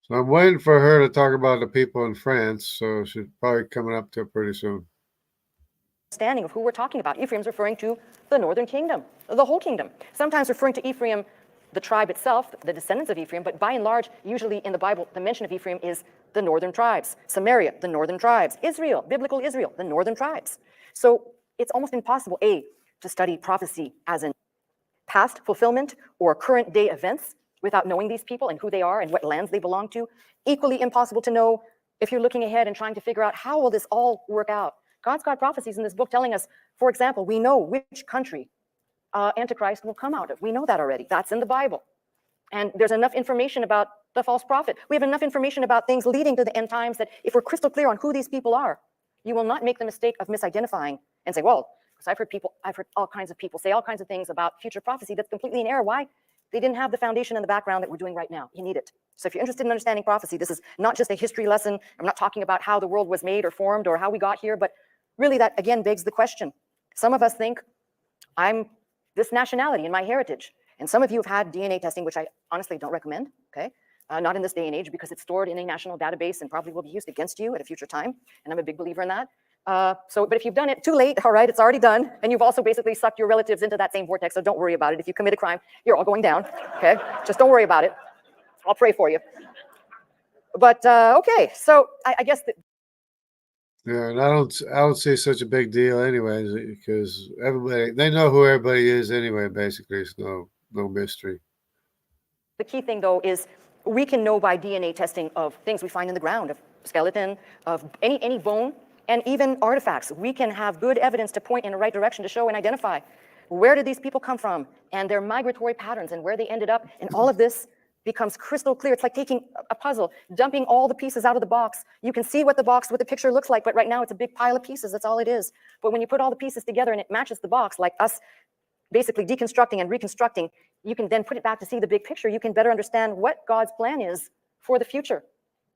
So I'm waiting for her to talk about the people in France, so she's probably coming up to it pretty soon. Understanding of who we're talking about. Ephraim's referring to the northern kingdom, the whole kingdom. Sometimes referring to Ephraim, the tribe itself, the descendants of Ephraim, but by and large, usually in the Bible, the mention of Ephraim is the northern tribes. Samaria, the northern tribes. Israel, biblical Israel, the northern tribes. So it's almost impossible, to study prophecy as in past fulfillment or current day events without knowing these people and who they are and what lands they belong to. Equally impossible to know if you're looking ahead and trying to figure out how will this all work out. God's got prophecies in this book telling us, for example, we know which country Antichrist will come out of. We know that already. That's in the Bible. And there's enough information about the false prophet. We have enough information about things leading to the end times that if we're crystal clear on who these people are, you will not make the mistake of misidentifying and say, well, because I've heard all kinds of people say all kinds of things about future prophecy that's completely in error. Why? They didn't have the foundation in the background that we're doing right now. You need it. So if you're interested in understanding prophecy, this is not just a history lesson. I'm not talking about how the world was made or formed or how we got here, but really that, again, begs the question. Some of us think, I'm this nationality in my heritage. And some of you have had DNA testing, which I honestly don't recommend, okay? Not in this day and age, because it's stored in a national database and probably will be used against you at a future time. And I'm a big believer in that. But if you've done it, too late, all right, it's already done. And you've also basically sucked your relatives into that same vortex, so don't worry about it. If you commit a crime, you're all going down, okay? Just don't worry about it. I'll pray for you. But, okay, so I guess that. Yeah, and I don't see such a big deal anyways, because they know who everybody is anyway, basically. It's no mystery. The key thing, though, is we can know by DNA testing of things we find in the ground, of skeleton, of any bone, and even artifacts. We can have good evidence to point in the right direction to show and identify where did these people come from and their migratory patterns and where they ended up. And all of this becomes crystal clear. It's like taking a puzzle, dumping all the pieces out of the box. You can see what the picture looks like, but right now it's a big pile of pieces. That's all it is. But when you put all the pieces together and it matches the box, like us basically deconstructing and reconstructing, you can then put it back to see the big picture. You can better understand what God's plan is for the future.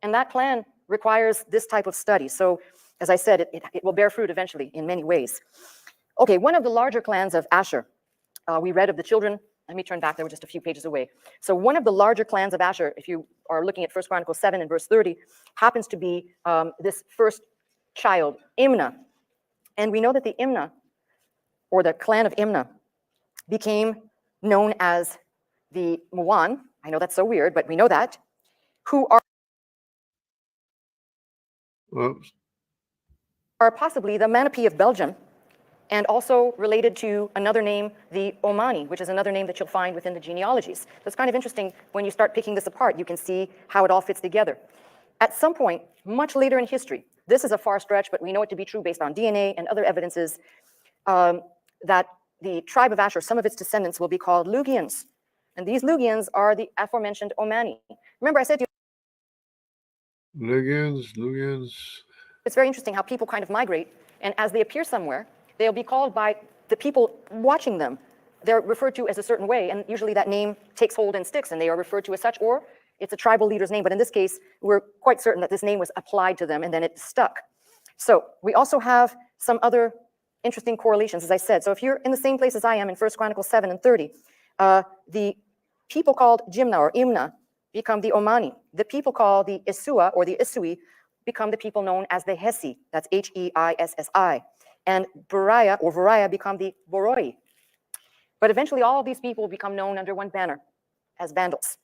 And that plan requires this type of study. So as I said, it will bear fruit eventually in many ways. Okay, one of the larger clans of Asher, we read of the children Let me turn back, they were just a few pages away. So one of the larger clans of Asher, if you are looking at 1 Chronicles 7 and verse 30, happens to be this first child, Imnah. And we know that the Imnah, or the clan of Imnah, became known as the Muan. I know that's so weird, but we know that, who are possibly the Manapi of Belgium, and also related to another name, the Omani, which is another name that you'll find within the genealogies. So it's kind of interesting when you start picking this apart, you can see how it all fits together. At some point, much later in history, this is a far stretch, but we know it to be true based on DNA and other evidences, that the tribe of Asher, some of its descendants will be called Lugians. And these Lugians are the aforementioned Omani. Remember I said to you, Lugians. it's very interesting how people kind of migrate, and as they appear somewhere, they'll be called by the people watching them. They're referred to as a certain way, and usually that name takes hold and sticks, and they are referred to as such, or it's a tribal leader's name. But in this case, we're quite certain that this name was applied to them, and then it stuck. So we also have some other interesting correlations, as I said. So if you're in the same place as I am in 1 Chronicles 7 and 30, the people called Jimna or Imna become the Omani. The people called the Isua or the Isui become the people known as the Hesi. That's Heissi. And Bariah or Variah become the Boroi. But eventually all of these people become known under one banner as Vandals.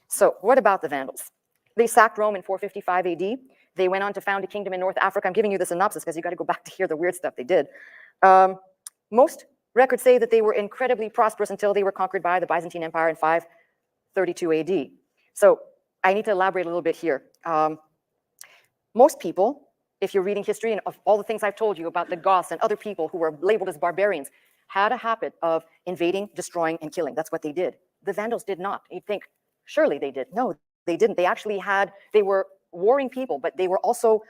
So what about the Vandals? They sacked Rome in 455 AD. They went on to found a kingdom in North Africa. I'm giving you the synopsis because you got to go back to hear the weird stuff they did. Most records say that they were incredibly prosperous until they were conquered by the Byzantine Empire in 532 AD. So I need to elaborate a little bit here. Most people, if you're reading history and of all the things I've told you about the Goths and other people who were labeled as barbarians, had a habit of invading, destroying, and killing. That's what they did. The Vandals did not. You'd think, surely they did. No, they didn't. They were warring people, but they were also,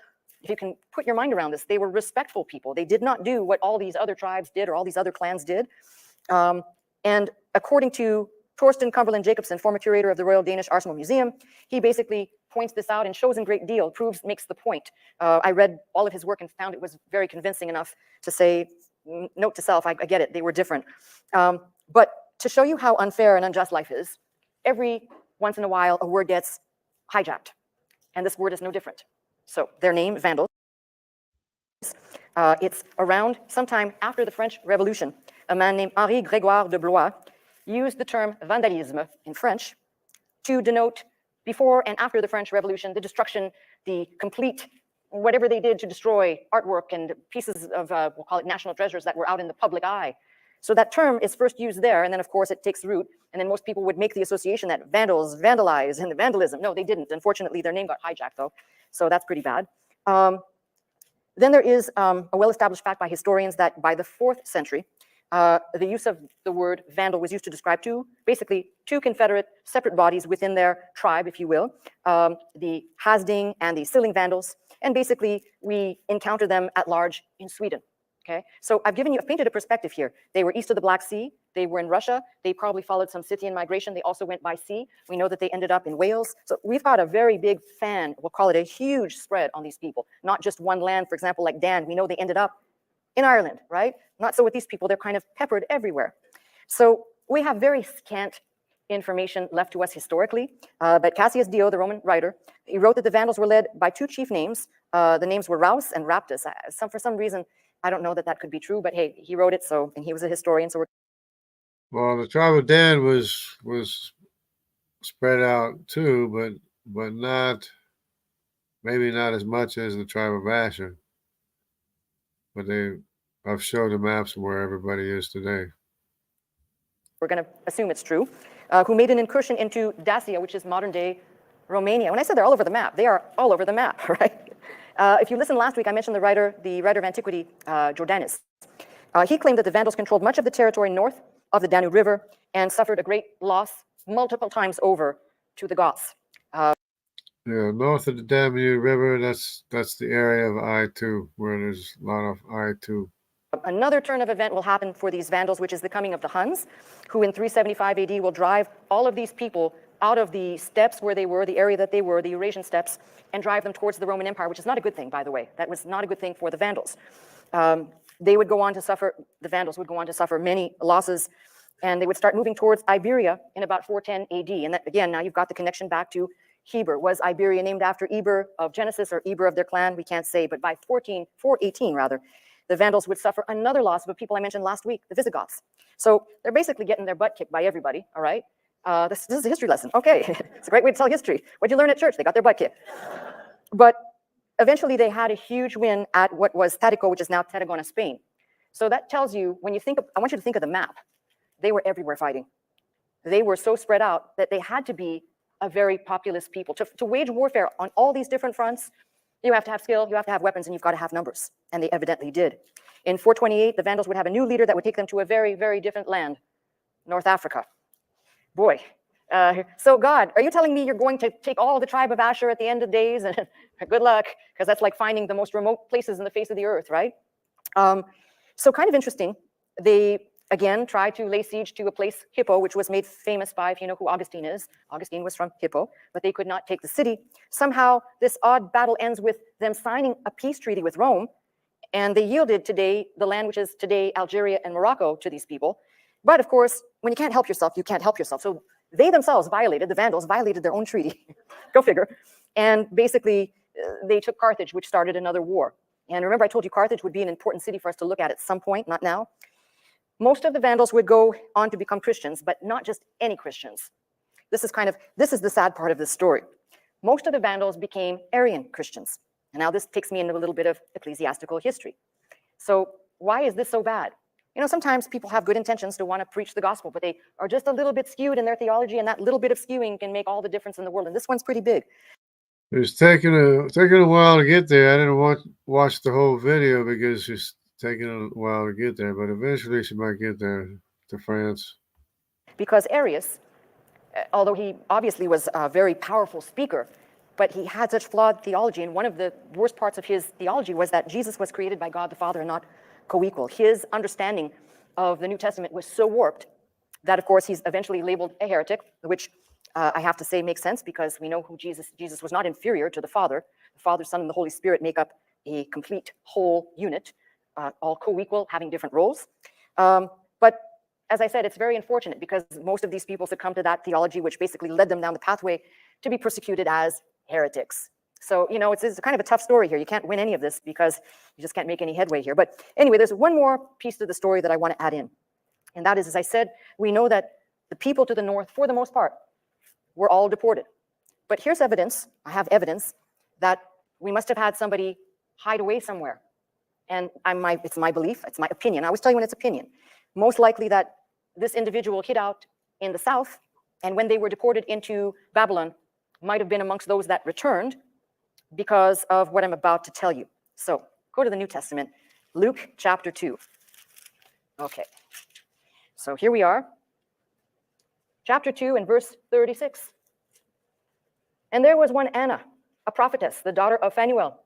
if you can put your mind around this, they were respectful people. They did not do what all these other tribes did or all these other clans did. And according to Torsten Cumberland Jacobson, former curator of the Royal Danish Arsenal Museum, he basically points this out and shows in great deal, makes the point. I read all of his work and found it was very convincing enough to say, note to self, I get it, they were different. But to show you how unfair and unjust life is, every once in a while a word gets hijacked, and this word is no different. So their name, Vandals, it's around sometime after the French Revolution. A man named Henri Grégoire de Blois used the term vandalisme in French to denote before and after the French Revolution, the destruction, the complete, whatever they did to destroy artwork and pieces of, we'll call it national treasures that were out in the public eye. So that term is first used there, and then of course it takes root, and then most people would make the association that Vandals vandalize and the vandalism. No, they didn't. Unfortunately, their name got hijacked though, so that's pretty bad. Then there is a well-established fact by historians that by the 4th century, the use of the word Vandal was used to describe basically two Confederate separate bodies within their tribe, if you will, the Hasding and the Silling Vandals, and basically we encounter them at large in Sweden. Okay, so I've painted a perspective here. They were east of the Black Sea. They were in Russia. They probably followed some Scythian migration. They also went by sea. We know that they ended up in Wales. So we've got a very big fan, we'll call it a huge spread on these people, not just one land. For example, like Dan, we know they ended up in Ireland, right? Not so with these people, they're kind of peppered everywhere. So we have very scant information left to us historically, but Cassius Dio, the Roman writer, he wrote that the Vandals were led by two chief names. The names were Raus and Raptus. For some reason, I don't know that could be true, but hey, he wrote it, so, and he was a historian, so well, the tribe of Dan was spread out too, but not, maybe not as much as the tribe of Asher. But I've showed the maps of where everybody is today. We're going to assume it's true, who made an incursion into Dacia, which is modern-day Romania. When I said they're all over the map, they are all over the map, right? If you listened last week, I mentioned the writer of antiquity, Jordanus. He claimed that the Vandals controlled much of the territory north of the Danube River and suffered a great loss multiple times over to the Goths. Yeah, north of the Danube River, that's the area of I-2, where there's a lot of I-2. Another turn of event will happen for these Vandals, which is the coming of the Huns, who in 375 AD will drive all of these people out of the steppes where they were, the area that they were, the Eurasian steppes, and drive them towards the Roman Empire, which is not a good thing, by the way. That was not a good thing for the Vandals. The Vandals would go on to suffer many losses. And they would start moving towards Iberia in about 410 AD. And that, again, now you've got the connection back to Heber. Was Iberia named after Eber of Genesis or Eber of their clan? We can't say, but by 418 rather, the Vandals would suffer another loss of a people I mentioned last week, the Visigoths. So they're basically getting their butt kicked by everybody, all right? This is a history lesson. Okay, it's a great way to tell history. What'd you learn at church? They got their butt kicked. But eventually they had a huge win at what was Tarico, which is now Tarragona, Spain. So that tells you, when you think of, I want you to think of the map. They were everywhere fighting. They were so spread out that they had to be a very populous people. To wage warfare on all these different fronts, you have to have skill, you have to have weapons, and you've got to have numbers. And they evidently did. In 428, the Vandals would have a new leader that would take them to a very, very different land, North Africa. Boy. So God, are you telling me you're going to take all the tribe of Asher at the end of days? And good luck, because that's like finding the most remote places in the face of the earth, right? So kind of interesting. They, again, tried to lay siege to a place, Hippo, which was made famous by, if you know who Augustine is. Augustine was from Hippo, but they could not take the city. Somehow, this odd battle ends with them signing a peace treaty with Rome, and they yielded today the land which is today Algeria and Morocco to these people. But of course, when you can't help yourself, you can't help yourself. So they themselves violated, the Vandals violated their own treaty. Go figure. And basically, they took Carthage, which started another war. And remember, I told you Carthage would be an important city for us to look at some point, not now. Most of the Vandals would go on to become Christians, but not just any Christians. This is the sad part of this story. Most of the Vandals became Arian Christians. And now this takes me into a little bit of ecclesiastical history. So why is this so bad? You know, sometimes people have good intentions to want to preach the gospel, but they are just a little bit skewed in their theology, and that little bit of skewing can make all the difference in the world. And this one's pretty big. It's taking a while to get there. I didn't watch the whole video because it's taking a while to get there, but eventually she might get there to France. Because Arius, although he obviously was a very powerful speaker, but he had such flawed theology, and one of the worst parts of his theology was that Jesus was created by God the Father and not co-equal. His understanding of the New Testament was so warped that, of course, he's eventually labeled a heretic, which I have to say makes sense because we know who Jesus was not inferior to the Father. The Father, Son, and the Holy Spirit make up a complete whole unit, all co-equal, having different roles. But as I said, it's very unfortunate because most of these people succumbed to that theology, which basically led them down the pathway to be persecuted as heretics. So, you know, it's kind of a tough story here. You can't win any of this because you just can't make any headway here. But anyway, there's one more piece to the story that I want to add in. And that is, as I said, we know that the people to the north, for the most part, were all deported. But here's evidence, I have evidence, that we must have had somebody hide away somewhere. And it's my belief, it's my opinion. I always tell you when it's opinion. Most likely that this individual hid out in the south, and when they were deported into Babylon, might have been amongst those that returned because of what I'm about to tell you. So go to the New Testament, Luke chapter 2. Okay, so here we are. Chapter 2 and verse 36. And there was one Anna, a prophetess, the daughter of Phanuel,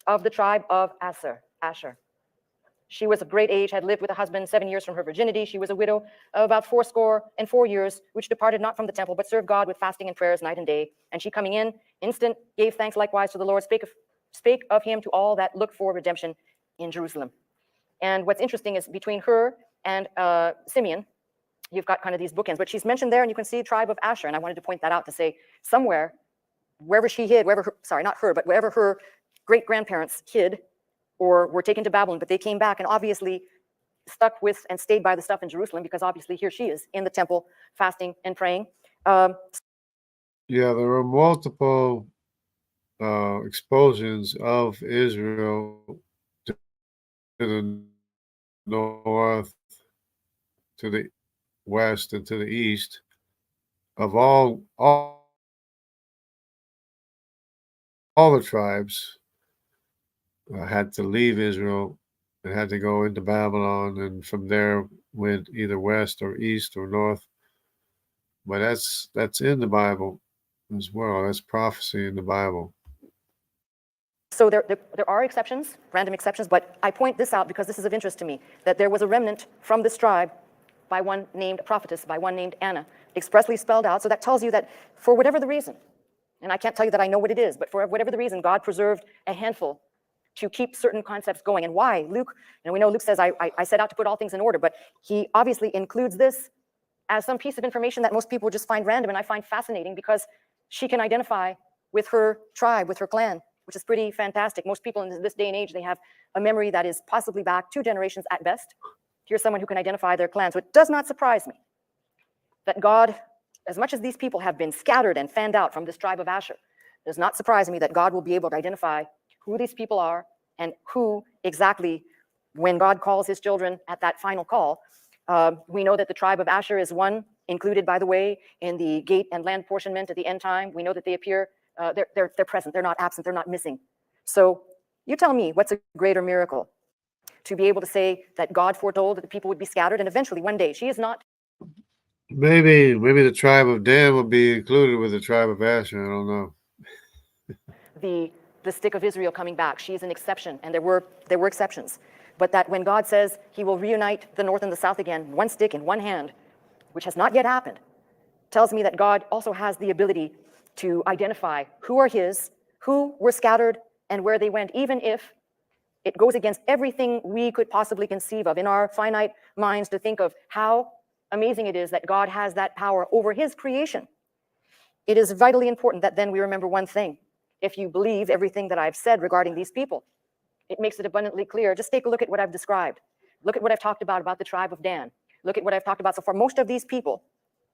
of the tribe of Asher. She was of great age, had lived with a husband 7 years from her virginity. She was a widow of about 84 years, which departed not from the temple, but served God with fasting and prayers night and day. And she coming in, instant, gave thanks likewise to the Lord, spake of him to all that looked for redemption in Jerusalem. And what's interesting is between her and Simeon, you've got kind of these bookends, but she's mentioned there, and you can see tribe of Asher. And I wanted to point that out to say somewhere, wherever she hid, wherever her great-grandparents hid or were taken to Babylon, but they came back and obviously stuck with and stayed by the stuff in Jerusalem because obviously here she is in the temple fasting and praying. Yeah, there were multiple expulsions of Israel to the north, to the west, and to the east of all the tribes had to leave Israel and had to go into Babylon, and from there went either west or east or north. But that's in the Bible as well. That's prophecy in the Bible. So there are exceptions, random exceptions, but I point this out because this is of interest to me, that there was a remnant from this tribe by one named prophetess, by one named Anna, expressly spelled out. So that tells you that for whatever the reason, and I can't tell you that I know what it is, but for whatever the reason, God preserved a handful to keep certain concepts going. And why? Luke, and we know Luke says, I set out to put all things in order, but he obviously includes this as some piece of information that most people just find random and I find fascinating because she can identify with her tribe, with her clan, which is pretty fantastic. Most people in this day and age, they have a memory that is possibly back 2 generations at best. Here's someone who can identify their clan. So it does not surprise me that God, as much as these people have been scattered and fanned out from this tribe of Asher, it does not surprise me that God will be able to identify who these people are and who exactly, when God calls his children at that final call. We know that the tribe of Asher is one included, by the way, in the gate and land apportionment at the end time. We know that they appear, they're present, they're not absent, they're not missing. So you tell me, what's a greater miracle? To be able to say that God foretold that the people would be scattered, and eventually one day, she is not. Maybe the tribe of Dan will be included with the tribe of Asher. I don't know. The stick of Israel coming back. She is an exception, and there were exceptions. But that when God says he will reunite the north and the south again, one stick in one hand, which has not yet happened, tells me that God also has the ability to identify who are his, who were scattered, and where they went, even if it goes against everything we could possibly conceive of in our finite minds to think of how amazing it is that God has that power over his creation. It is vitally important that then we remember one thing. If you believe everything that I've said regarding these people, it makes it abundantly clear. Just take a look at what I've described. Look at what I've talked about the tribe of Dan. Look at what I've talked about so far. Most of these people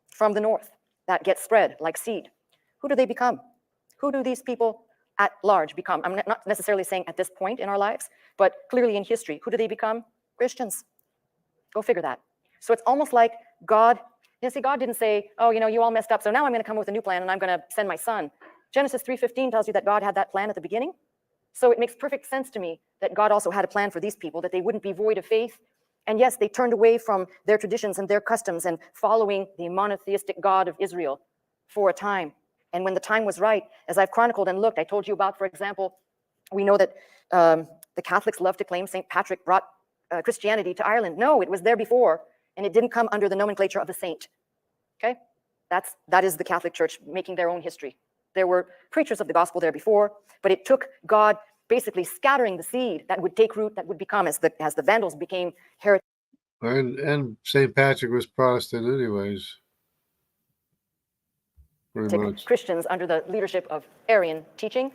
from the north that get spread like seed, who do they become? Who do these people at large become? I'm not necessarily saying at this point in our lives, but clearly in history, who do they become? Christians. Go figure that. So it's almost like God, see, God didn't say, oh, you all messed up, so now I'm going to come with a new plan and I'm going to send my son. Genesis 3:15 tells you that God had that plan at the beginning. So it makes perfect sense to me that God also had a plan for these people, that they wouldn't be void of faith. And yes, they turned away from their traditions and their customs and following the monotheistic God of Israel for a time. And when the time was right, as I've chronicled and looked, I told you about, for example, we know that the Catholics love to claim St. Patrick brought Christianity to Ireland. No, it was there before, and it didn't come under the nomenclature of a saint. Okay? That is the Catholic Church making their own history. There were preachers of the gospel there before, but it took God basically scattering the seed that would take root, that would become, as the Vandals became heretics. And St. Patrick was Protestant anyways. Pretty much. Christians under the leadership of Arian teaching.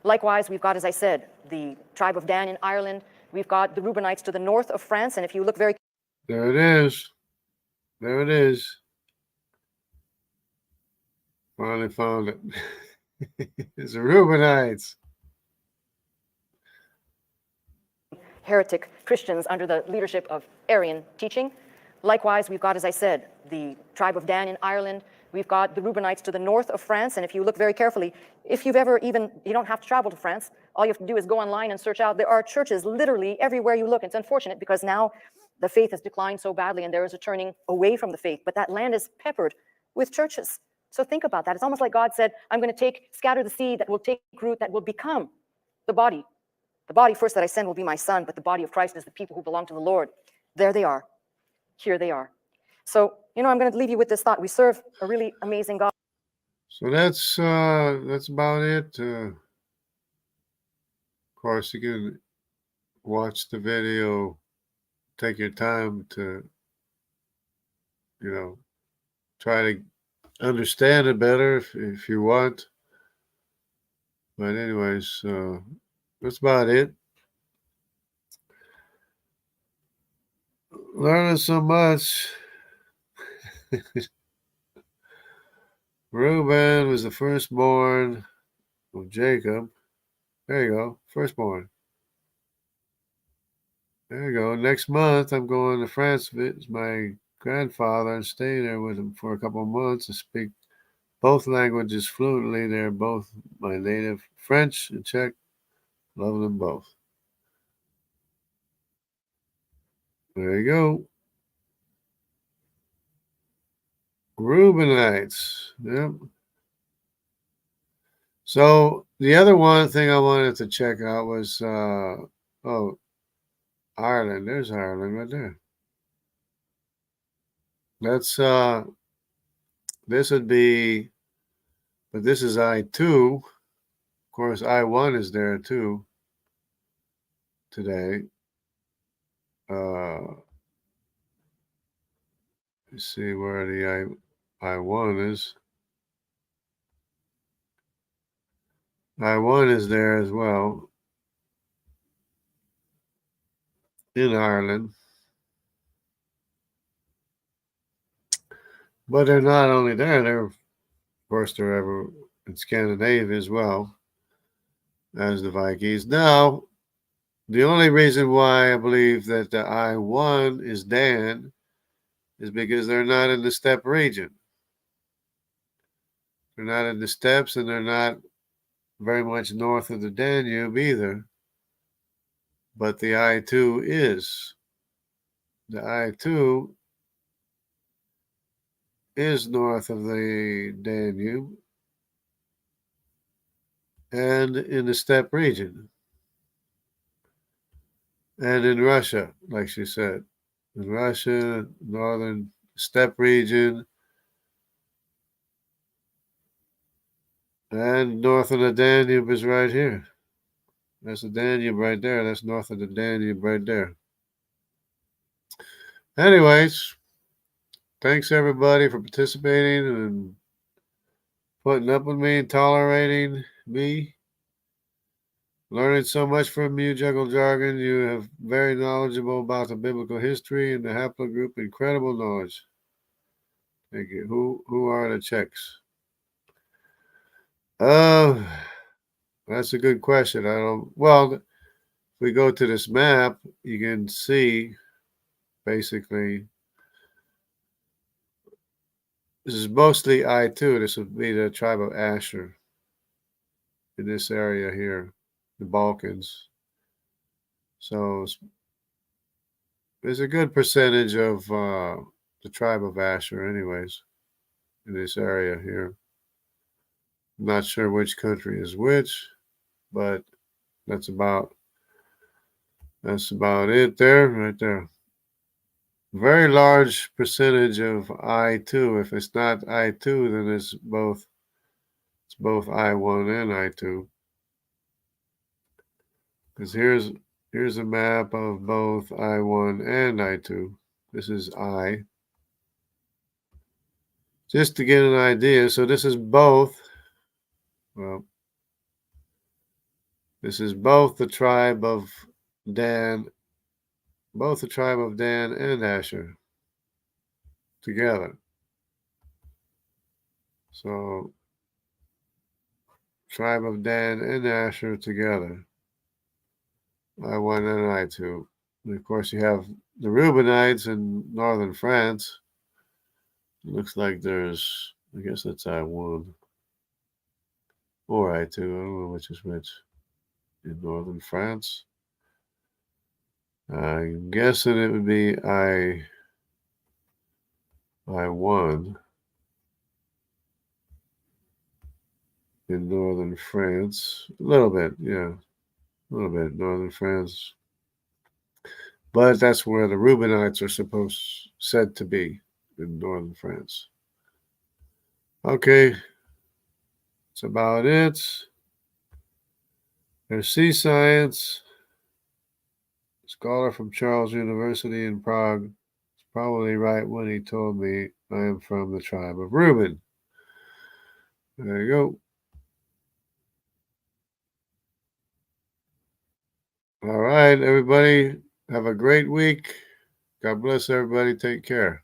Likewise, we've got, as I said, the tribe of Dan in Ireland. We've got the Reubenites to the north of France, and if you look very... There it is. There it is. Finally found it. It's the Reubenites. Heretic Christians under the leadership of Arian teaching. Likewise, we've got, as I said, the tribe of Dan in Ireland. We've got the Reubenites to the north of France, and if you look very carefully, if you've ever you don't have to travel to France. All you have to do is go online and search out. There are churches literally everywhere you look. It's unfortunate because now the faith has declined so badly and there is a turning away from the faith, but that land is peppered with churches. So think about that. It's almost like God said, I'm going to scatter the seed that will take root, that will become the body. The body first that I send will be my son, but the body of Christ is the people who belong to the Lord. There they are. Here they are. So, I'm going to leave you with this thought. We serve a really amazing God. So that's about it. Of course, you can watch the video, take your time to, try to understand it better if you want. But anyways, that's about it. Learning so much. Reuben was the firstborn of Jacob. There you go, firstborn. There you go. Next month, I'm going to France to visit my grandfather and stay there with him for a couple of months to speak both languages fluently. They're both my native French and Czech. Love them both. There you go. Reubenites. Yep. So the other one thing I wanted to check out was Ireland. There's Ireland right there. That's this would be, but this is I-2. Of course, I-1 is there too today. see where the I1 is. I1 is there as well in Ireland. But they're not only there, of course, they're ever in Scandinavia as well as the Vikings. Now, the only reason why I believe that the I1 is Dan is because they're not in the steppe region. They're not in the steppes, and they're not very much north of the Danube either. But the I2 is. The I2 is north of the Danube and in the steppe region. And in Russia, like she said. In Russia, northern steppe region, and north of the Danube is right here. That's the Danube right there. That's north of the Danube right there. Anyways, thanks everybody for participating and putting up with me and tolerating me. Learning so much from you, Juggle Jargon. You have very knowledgeable about the biblical history and the haplogroup. Incredible knowledge. Thank you. Who are the Czechs? That's a good question. I don't. Well, if we go to this map, you can see basically this is mostly I2. This would be the tribe of Asher in this area here, the Balkans. So there's a good percentage of the tribe of Asher, anyways, in this area here. I'm not sure which country is which, but that's about it there, right there. Very large percentage of I2. If it's not I2, then it's both I1 and I2. Because here's a map of both I1 and I2. This is I. Just to get an idea, so this is both. Well, this is both the tribe of Dan, and Asher together. So, tribe of Dan and Asher together. I1 and I2. And of course, you have the Reubenites in northern France. It looks like there's, I guess that's I1 or I2. I don't know which is which in northern France. I'm guessing it would be I1 in northern France. A little bit, yeah. A little bit, northern France. But that's where the Reubenites are said to be, in northern France. Okay, that's about it. There's Sea Science, scholar from Charles University in Prague. He's probably right when he told me I am from the tribe of Reuben. There you go. All right, everybody, have a great week. God bless everybody. Take care.